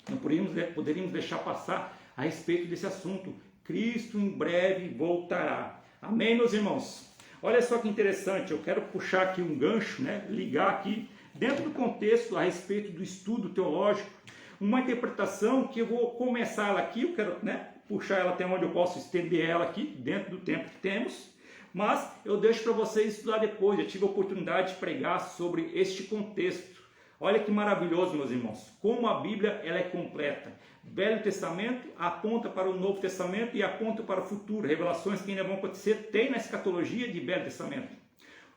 Speaker 2: Não poderíamos deixar passar a respeito desse assunto. Cristo em breve voltará. Amém, meus irmãos? Olha só que interessante, eu quero puxar aqui um gancho, né? Ligar aqui, dentro do contexto a respeito do estudo teológico, uma interpretação que eu vou começar ela aqui, eu quero, né, puxar ela até onde eu posso estender ela aqui, dentro do tempo que temos. Mas eu deixo para vocês estudar depois. Eu tive a oportunidade de pregar sobre este contexto. Olha que maravilhoso, meus irmãos. Como a Bíblia ela é completa. Velho Testamento aponta para o Novo Testamento e aponta para o futuro. Revelações que ainda vão acontecer tem na escatologia de Velho Testamento.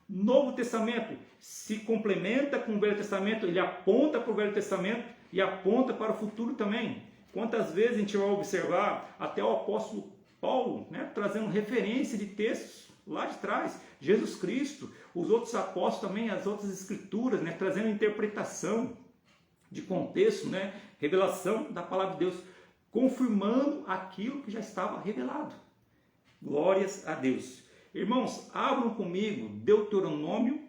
Speaker 2: Novo Testamento se complementa com o Velho Testamento. Ele aponta para o Velho Testamento e aponta para o futuro também. Quantas vezes a gente vai observar até o apóstolo Paulo, né, trazendo referência de textos lá de trás, Jesus Cristo, os outros apóstolos também, as outras escrituras, né, trazendo interpretação de contexto, né, revelação da palavra de Deus, confirmando aquilo que já estava revelado. Glórias a Deus. Irmãos, abram comigo Deuteronômio,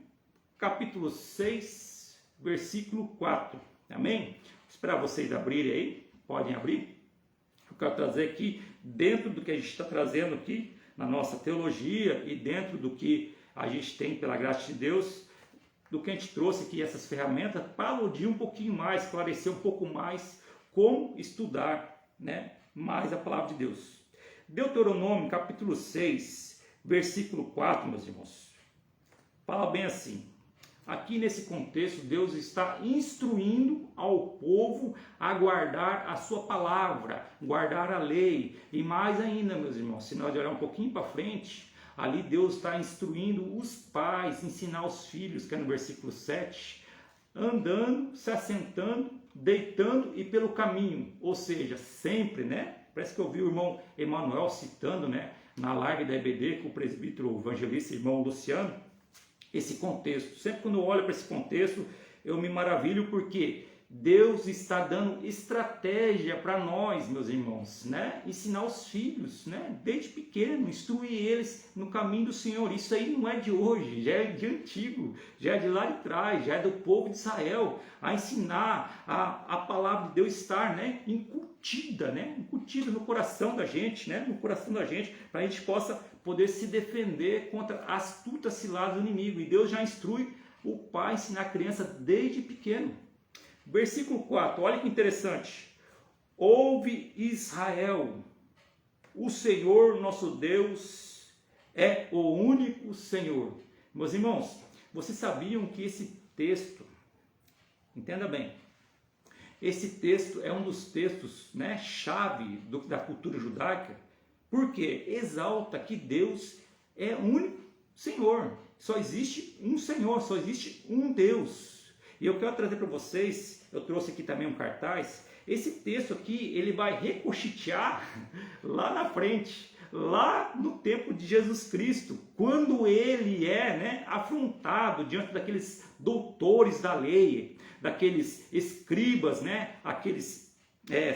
Speaker 2: capítulo 6, versículo 4. Amém? Vou esperar vocês abrirem aí. Podem abrir. Eu quero trazer aqui, dentro do que a gente está trazendo aqui, na nossa teologia e dentro do que a gente tem, pela graça de Deus, do que a gente trouxe aqui, essas ferramentas, para aludir um pouquinho mais, esclarecer um pouco mais como estudar, né, mais a palavra de Deus. Deuteronômio, capítulo 6, versículo 4, meus irmãos. Fala bem assim. Aqui nesse contexto, Deus está instruindo ao povo a guardar a sua palavra, guardar a lei. E mais ainda, meus irmãos, se nós olhar um pouquinho para frente, ali Deus está instruindo os pais, ensinar os filhos, que é no versículo 7, andando, se assentando, deitando e pelo caminho. Ou seja, sempre, né? Parece que eu vi o irmão Emanuel citando, né, na live da EBD com o presbítero evangelista irmão Luciano, esse contexto. Sempre quando eu olho para esse contexto, eu me maravilho porque Deus está dando estratégia para nós, meus irmãos, né? Ensinar os filhos, né? Desde pequeno, instruir eles no caminho do Senhor. Isso aí não é de hoje, já é de antigo, já é de lá de trás, já é do povo de Israel, a ensinar a palavra de Deus estar, né, incutida, né? Incutida no coração da gente, né? No coração da gente, para a gente possa poder se defender contra as astutas ciladas do inimigo. E Deus já instrui o pai a ensinar a criança desde pequeno. Versículo 4, olha que interessante. Ouve Israel, o Senhor nosso Deus é o único Senhor. Meus irmãos, vocês sabiam que esse texto, entenda bem, esse texto é um dos textos, né, chave da cultura judaica, porque exalta que Deus é o único Senhor. Só existe um Senhor, só existe um Deus. E eu quero trazer para vocês, eu trouxe aqui também um cartaz, esse texto aqui, ele vai ricochetear lá na frente, lá no tempo de Jesus Cristo, quando ele é, né, afrontado diante daqueles doutores da lei, daqueles escribas, né, aqueles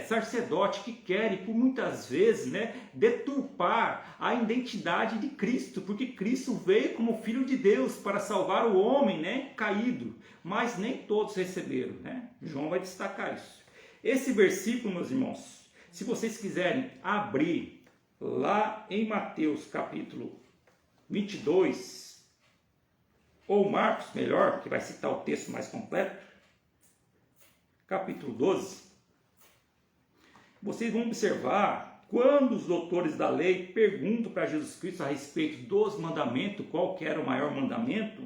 Speaker 2: sacerdotes que querem, por muitas vezes, né, deturpar a identidade de Cristo, porque Cristo veio como Filho de Deus para salvar o homem, né, caído, mas nem todos receberam, né? João vai destacar isso. Esse versículo, meus irmãos, se vocês quiserem abrir lá em Mateus capítulo 22, ou Marcos, melhor, que vai citar o texto mais completo, capítulo 12, vocês vão observar quando os doutores da lei perguntam para Jesus Cristo a respeito dos mandamentos, qual que era o maior mandamento,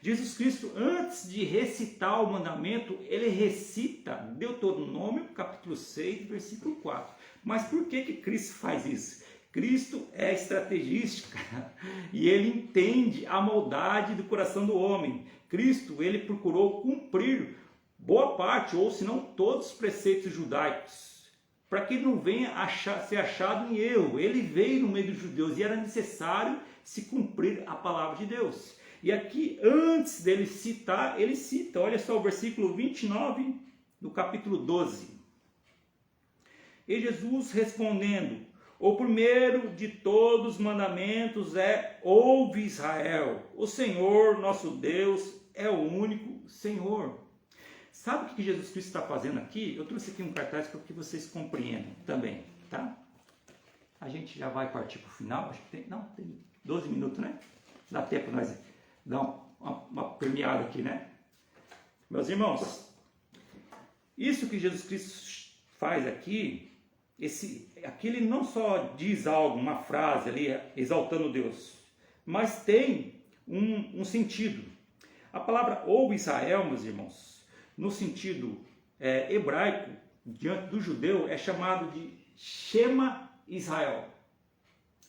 Speaker 2: Jesus Cristo, antes de recitar o mandamento, ele recita Deuteronômio capítulo 6, versículo 4. Mas por que Cristo faz isso? Cristo é estrategista e ele entende a maldade do coração do homem. Cristo, ele procurou cumprir boa parte, ou se não todos os preceitos judaicos, para que ele não venha ser achado em erro. Ele veio no meio dos judeus e era necessário se cumprir a palavra de Deus. E aqui, antes dele citar, ele cita, olha só o versículo 29 do capítulo 12. E Jesus respondendo, o primeiro de todos os mandamentos é, ouve Israel, o Senhor nosso Deus é o único Senhor. Sabe o que Jesus Cristo está fazendo aqui? Eu trouxe aqui um cartaz para que vocês compreendam também, tá? A gente já vai partir para o final, acho que tem 12 minutos, né? Dá tempo nós dar uma permeada aqui, né? Meus irmãos, isso que Jesus Cristo faz aqui, aqui ele não só diz algo, uma frase ali, exaltando Deus, mas tem um sentido. A palavra ouve Israel, meus irmãos, no sentido hebraico, diante do judeu, é chamado de Shema Israel.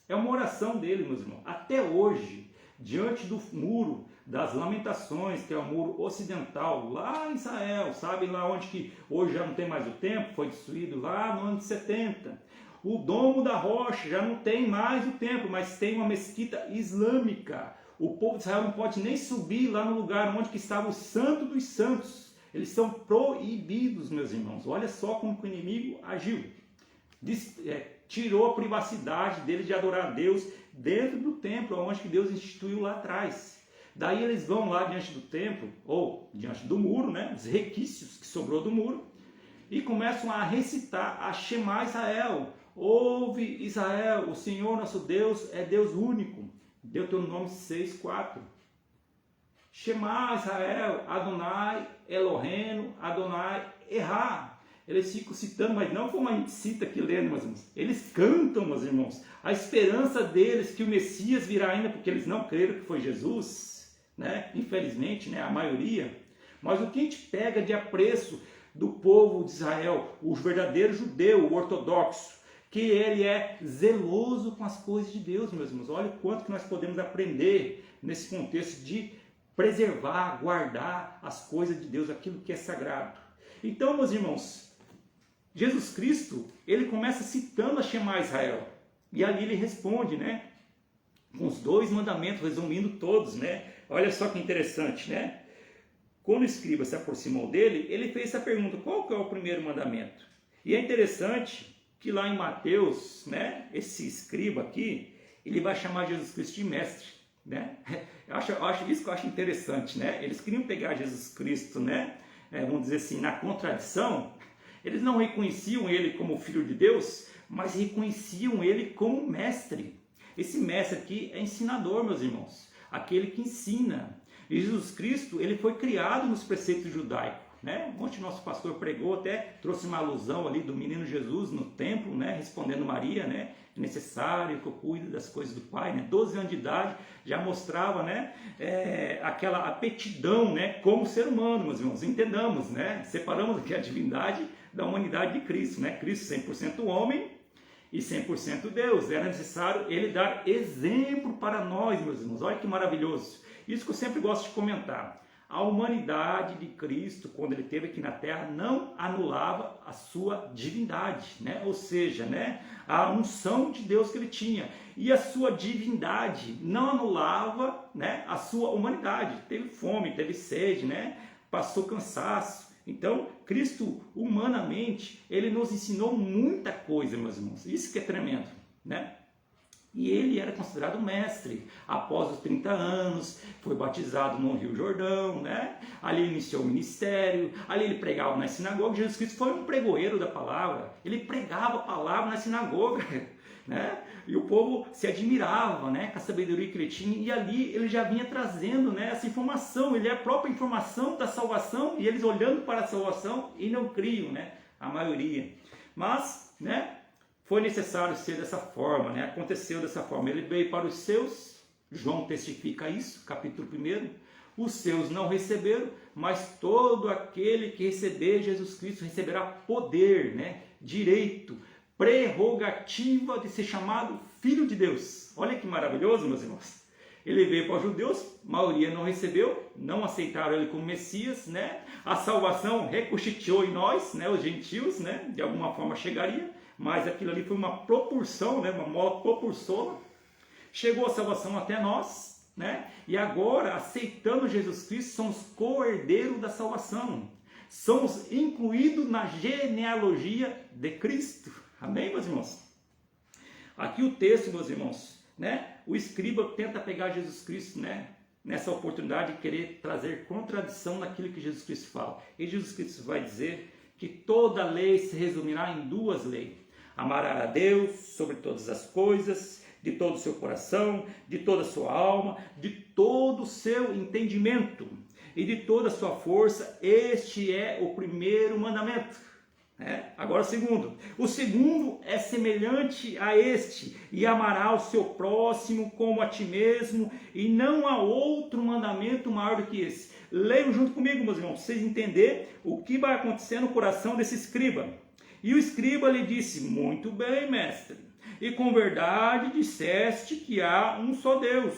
Speaker 2: É uma oração dele, meus irmãos. Até hoje, diante do muro das lamentações, que é o muro ocidental, lá em Israel, sabe lá onde que hoje já não tem mais o templo, foi destruído lá no ano de 70. O domo da rocha já não tem mais o templo, mas tem uma mesquita islâmica. O povo de Israel não pode nem subir lá no lugar onde que estava o santo dos santos. Eles são proibidos, meus irmãos. Olha só como que o inimigo agiu. Tirou a privacidade deles de adorar a Deus dentro do templo, onde que Deus instituiu lá atrás. Daí eles vão lá diante do templo, ou diante do muro, né? Os requisitos que sobrou do muro, e começam a recitar a Shema Israel. Ouve Israel, o Senhor nosso Deus é Deus único. Deuteronômio 6:4. Shema Israel, Adonai Eloheinu, Adonai Erra. Eles ficam citando, mas não como a gente cita aqui lendo, meus irmãos. Eles cantam, meus irmãos. A esperança deles que o Messias virá ainda, porque eles não creram que foi Jesus, né? Infelizmente, né? A maioria. Mas o que a gente pega de apreço do povo de Israel, o verdadeiro judeu, o ortodoxo, que ele é zeloso com as coisas de Deus, meus irmãos. Olha o quanto que nós podemos aprender nesse contexto de preservar, guardar as coisas de Deus, aquilo que é sagrado. Então, meus irmãos, Jesus Cristo, ele começa citando a Shema Israel. E ali ele responde, né? Com os 2 mandamentos, resumindo todos, né? Olha só que interessante, né? Quando o escriba se aproximou dele, ele fez essa pergunta: qual que é o primeiro mandamento? E é interessante que lá em Mateus, né? Esse escriba aqui, ele vai chamar Jesus Cristo de mestre, né? Isso que eu acho interessante, né? Eles queriam pegar Jesus Cristo, né? Vamos dizer assim, na contradição. Eles não reconheciam ele como filho de Deus, mas reconheciam ele como mestre. Esse mestre aqui é ensinador, meus irmãos, aquele que ensina. E Jesus Cristo, ele foi criado nos preceitos judaicos, né? Ontem nosso pastor pregou, até trouxe uma alusão ali do menino Jesus no templo, né? Respondendo Maria, né? É necessário que eu cuide das coisas do Pai, né? 12 anos de idade, já mostrava, né? Aquela aptidão, né? Como ser humano, meus irmãos, entendamos, né? Separamos aqui a divindade da humanidade de Cristo, né? Cristo 100% homem e 100% Deus. Era necessário ele dar exemplo para nós, meus irmãos. Olha que maravilhoso. Isso que eu sempre gosto de comentar. A humanidade de Cristo, quando ele esteve aqui na Terra, não anulava a sua divindade, né? Ou seja, né? A unção de Deus que ele tinha. E a sua divindade não anulava, né? A sua humanidade. Teve fome, teve sede, né? Passou cansaço. Então, Cristo, humanamente, ele nos ensinou muita coisa, meus irmãos. Isso que é tremendo, né? E ele era considerado mestre. Após os 30 anos, foi batizado no Rio Jordão, né? Ali ele iniciou o ministério, ali ele pregava na sinagoga. Jesus Cristo foi um pregoeiro da palavra. Ele pregava a palavra na sinagoga, né? E o povo se admirava, né, com a sabedoria que ele tinha, e ali ele já vinha trazendo, né, essa informação. Ele é a própria informação da salvação, e eles olhando para a salvação e não criam, né, a maioria. Mas, né, foi necessário ser dessa forma, né, aconteceu dessa forma. Ele veio para os seus, João testifica isso, capítulo 1, os seus não receberam, mas todo aquele que receber Jesus Cristo receberá poder, né, direito, prerrogativa de ser chamado Filho de Deus. Olha que maravilhoso, meus irmãos. Ele veio para os judeus, a maioria não recebeu, não aceitaram ele como Messias, né? A salvação reconstituiu em nós, né? Os gentios, né? De alguma forma chegaria, mas aquilo ali foi uma propulsão, né? Uma mola propulsora. Chegou a salvação até nós, né? E agora, aceitando Jesus Cristo, somos co-herdeiros da salvação. Somos incluídos na genealogia de Cristo. Amém, meus irmãos? Aqui o texto, meus irmãos, né? O escriba tenta pegar Jesus Cristo, né? Nessa oportunidade de querer trazer contradição naquilo que Jesus Cristo fala. E Jesus Cristo vai dizer que toda lei se resumirá em 2 leis. Amarás a Deus sobre todas as coisas, de todo o seu coração, de toda a sua alma, de todo o seu entendimento e de toda a sua força. Este é o primeiro mandamento. Agora o segundo é semelhante a este: e amará o seu próximo como a ti mesmo, e não há outro mandamento maior do que esse. Leiam junto comigo, meus irmãos, para vocês entenderem o que vai acontecer no coração desse escriba. E o escriba lhe disse: muito bem, mestre, e com verdade disseste que há um só Deus,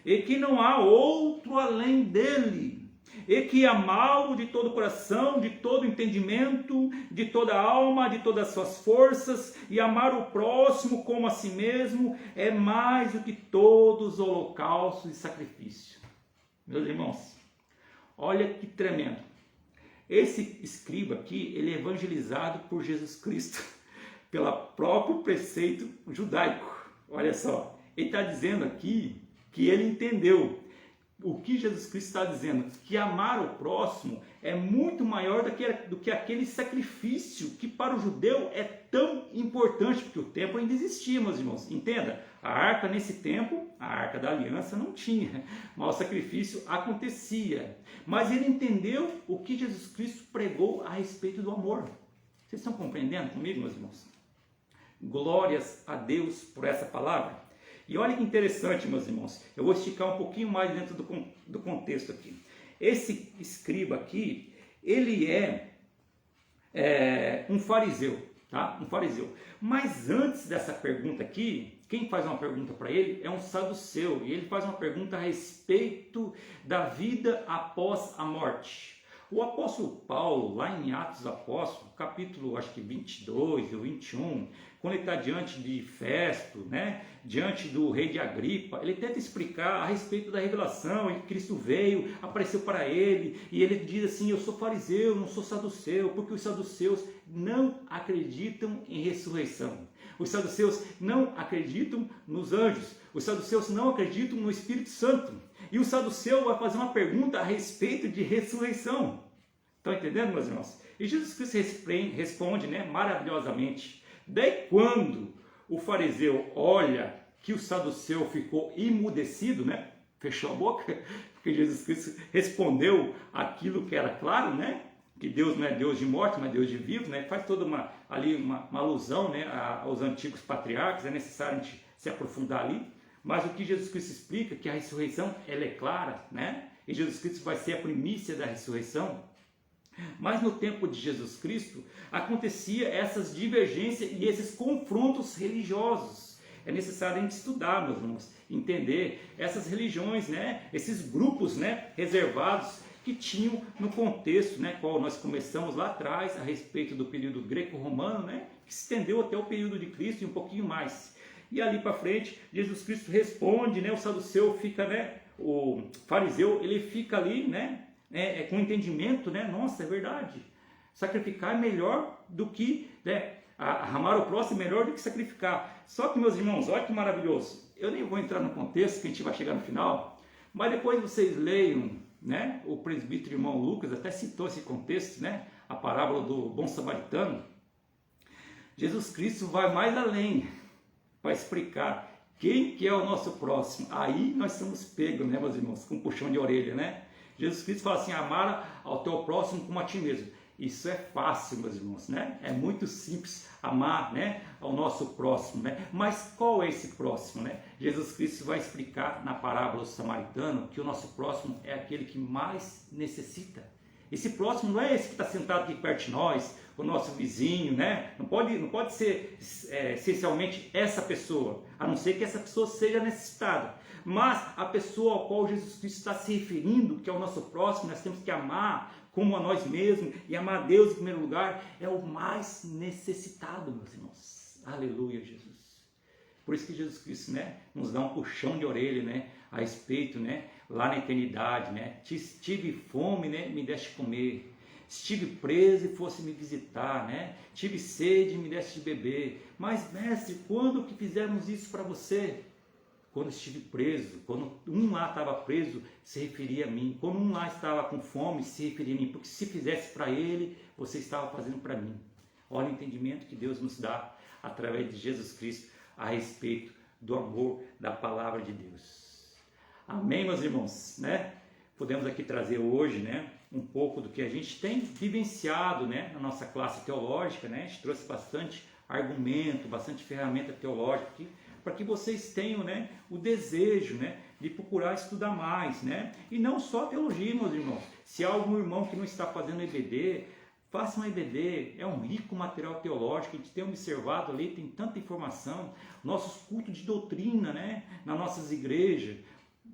Speaker 2: e que não há outro além dele, e que amá-lo de todo o coração, de todo o entendimento, de toda a alma, de todas as suas forças, e amar o próximo como a si mesmo, é mais do que todos os holocaustos e sacrifícios. Meus irmãos, olha que tremendo. Esse escriba aqui, ele é evangelizado por Jesus Cristo, pelo próprio preceito judaico. Olha só, ele está dizendo aqui que ele entendeu o que Jesus Cristo está dizendo, que amar o próximo é muito maior do que aquele sacrifício que para o judeu é tão importante, porque o templo ainda existia, meus irmãos. Entenda, a arca nesse tempo, a arca da aliança não tinha, mas o sacrifício acontecia. Mas ele entendeu o que Jesus Cristo pregou a respeito do amor. Vocês estão compreendendo comigo, meus irmãos? Glórias a Deus por essa palavra. E olha que interessante, meus irmãos, eu vou esticar um pouquinho mais dentro do contexto aqui. Esse escriba aqui, ele é um fariseu, tá? Um fariseu. Mas antes dessa pergunta aqui, quem faz uma pergunta para ele é um saduceu, e ele faz uma pergunta a respeito da vida após a morte. O apóstolo Paulo, lá em Atos dos Apóstolos, capítulo acho que 22 ou 21, quando ele está diante de Festo, né, diante do rei de Agripa, ele tenta explicar a respeito da revelação, em que Cristo veio, apareceu para ele, e ele diz assim, eu sou fariseu, não sou saduceu, porque os saduceus não acreditam em ressurreição. Os saduceus não acreditam nos anjos, os saduceus não acreditam no Espírito Santo. E o saduceu vai fazer uma pergunta a respeito de ressurreição. Estão entendendo, meus irmãos? E Jesus Cristo responde, né, maravilhosamente. Daí quando o fariseu olha que o saduceu ficou imudecido, né, fechou a boca, porque Jesus Cristo respondeu aquilo que era claro, né, que Deus não é Deus de morte, mas Deus de vivos, né, faz toda uma alusão, né, aos antigos patriarcas, é necessário a gente se aprofundar ali. Mas o que Jesus Cristo explica, que a ressurreição ela é clara, né? E Jesus Cristo vai ser a primícia da ressurreição. Mas no tempo de Jesus Cristo, acontecia essas divergências e esses confrontos religiosos. É necessário a gente estudar, meus irmãos, entender essas religiões, né? Esses grupos, né, reservados que tinham no contexto, né, qual nós começamos lá atrás, a respeito do período greco-romano, né, que se estendeu até o período de Cristo e um pouquinho mais. E ali para frente, Jesus Cristo responde, né? O saduceu fica, né? O fariseu, ele fica ali, né? Com entendimento, né? Nossa, é verdade. Sacrificar é melhor do que, né? Amar o próximo é melhor do que sacrificar. Só que, meus irmãos, olha que maravilhoso. Eu nem vou entrar no contexto, que a gente vai chegar no final, mas depois vocês leiam, né? O presbítero irmão Lucas até citou esse contexto, né? A parábola do bom samaritano. Jesus Cristo vai mais além para explicar quem que é o nosso próximo. Aí nós somos pegos, né, meus irmãos, com um puxão de orelha, né? Jesus Cristo fala assim, amar ao teu próximo como a ti mesmo. Isso é fácil, meus irmãos, né? É muito simples amar, né, ao nosso próximo, né? Mas qual é esse próximo, né? Jesus Cristo vai explicar na parábola do samaritano que o nosso próximo é aquele que mais necessita. Esse próximo não é esse que está sentado aqui perto de nós, o nosso vizinho, né? Não pode ser essencialmente essa pessoa, a não ser que essa pessoa seja necessitada. Mas a pessoa ao qual Jesus Cristo está se referindo, que é o nosso próximo, nós temos que amar como a nós mesmos e amar a Deus em primeiro lugar, é o mais necessitado, meus irmãos. Aleluia, Jesus. Por isso que Jesus Cristo, né, nos dá um puxão de orelha, né, a respeito, né, lá na eternidade, né? Tive fome, né, me deste comer. Estive preso e fosse me visitar, né? Tive sede e me deste de beber. Mas, mestre, quando que fizemos isso para você? Quando estive preso, quando um lá estava preso, se referia a mim. Quando um lá estava com fome, se referia a mim. Porque se fizesse para ele, você estava fazendo para mim. Olha o entendimento que Deus nos dá através de Jesus Cristo a respeito do amor da palavra de Deus. Amém, meus irmãos, né? Podemos aqui trazer hoje, né, um pouco do que a gente tem vivenciado, né, na nossa classe teológica, né? A gente trouxe bastante argumento, bastante ferramenta teológica aqui, para que vocês tenham, né, o desejo, né, de procurar estudar mais, né? E não só teologia, meus irmãos. Se há algum irmão que não está fazendo EBD, faça um EBD, é um rico material teológico, a gente tem observado ali, tem tanta informação, nossos cultos de doutrina, né, nas nossas igrejas,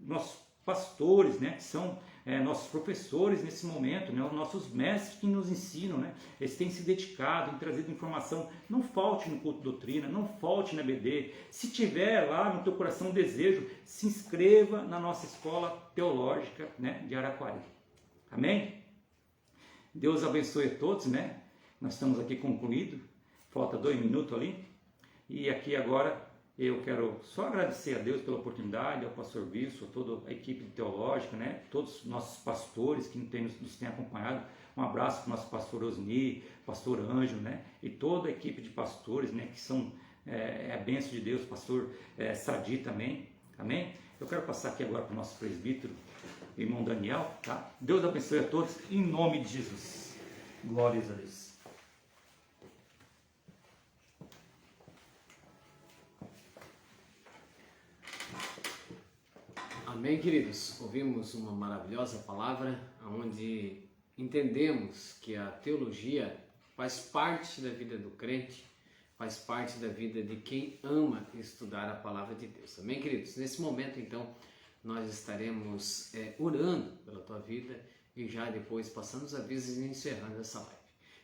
Speaker 2: nossos pastores, né, que são nossos professores nesse momento, né, os nossos mestres que nos ensinam, né, eles têm se dedicado em trazer informação. Não falte no culto de doutrina, não falte na EBD. Se tiver lá no teu coração um desejo, se inscreva na nossa escola teológica, né, de Araquari. Amém? Deus abençoe a todos, né? Nós estamos aqui concluído, falta 2 minutos ali, e aqui agora Eu quero só agradecer a Deus pela oportunidade, ao pastor Wilson, toda a equipe teológica, né? Todos os nossos pastores que nos têm acompanhado. Um abraço para o nosso pastor Osni, pastor Ângelo, né? E toda a equipe de pastores, né? Que são a bênção de Deus, pastor Sadi também, amém? Eu quero passar aqui agora para o nosso presbítero, irmão Daniel, tá? Deus abençoe a todos, em nome de Jesus. Glórias a Deus.
Speaker 1: Amém, queridos? Ouvimos uma maravilhosa palavra, onde entendemos que a teologia faz parte da vida do crente, faz parte da vida de quem ama estudar a palavra de Deus. Amém, queridos? Nesse momento, então, nós estaremos orando pela tua vida e já depois passando os avisos e encerrando essa live.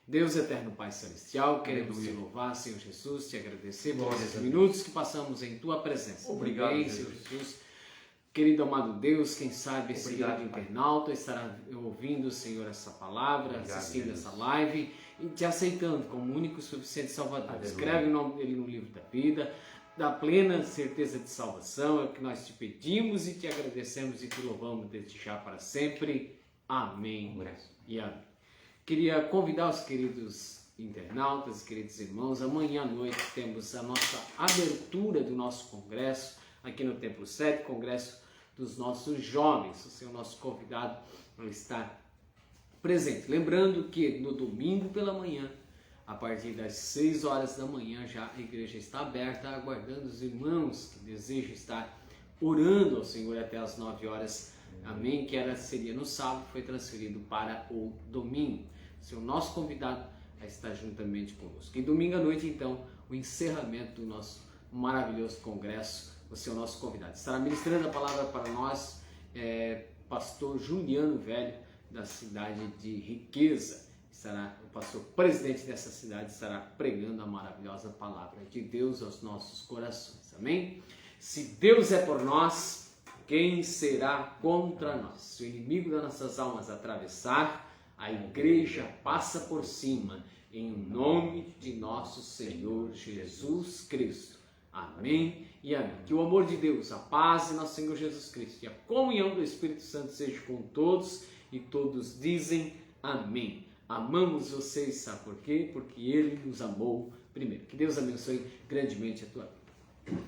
Speaker 1: Deus eterno, Pai Celestial, queremos te louvar, Senhor Jesus, te agradecer por esses minutos que passamos em tua presença.
Speaker 2: Obrigado,
Speaker 1: também, Senhor Jesus. Querido amado Deus, quem sabe esse grande internauta estará ouvindo, Senhor, essa palavra, assistindo essa live e te aceitando como único e suficiente Salvador. Aleluia. Escreve o nome dele no livro da vida, da plena certeza de salvação, é o que nós te pedimos e te agradecemos e te louvamos desde já para sempre. Amém e amém. Queria convidar os queridos internautas, queridos irmãos, amanhã à noite temos a nossa abertura do nosso congresso, aqui no Templo 7, congresso dos nossos jovens. O seu nosso convidado está presente. Lembrando que no domingo pela manhã, a partir das 6 horas da manhã, já a igreja está aberta, aguardando os irmãos que desejam estar orando ao Senhor até as 9 horas. Amém? Que seria no sábado, foi transferido para o domingo. O seu nosso convidado a estar juntamente conosco. E domingo à noite, então, o encerramento do nosso maravilhoso congresso. Você é o nosso convidado. Estará ministrando a palavra para nós, pastor Juliano Velho, da cidade de Riqueza. O pastor presidente dessa cidade estará pregando a maravilhosa palavra de Deus aos nossos corações. Amém? Se Deus é por nós, quem será contra nós? Se o inimigo das nossas almas atravessar, a igreja passa por cima, em nome de nosso Senhor Jesus Cristo. Amém e amém. Que o amor de Deus, a paz de nosso Senhor Jesus Cristo e a comunhão do Espírito Santo seja com todos e todos dizem amém. Amamos vocês, sabe por quê? Porque Ele nos amou primeiro. Que Deus abençoe grandemente a tua vida.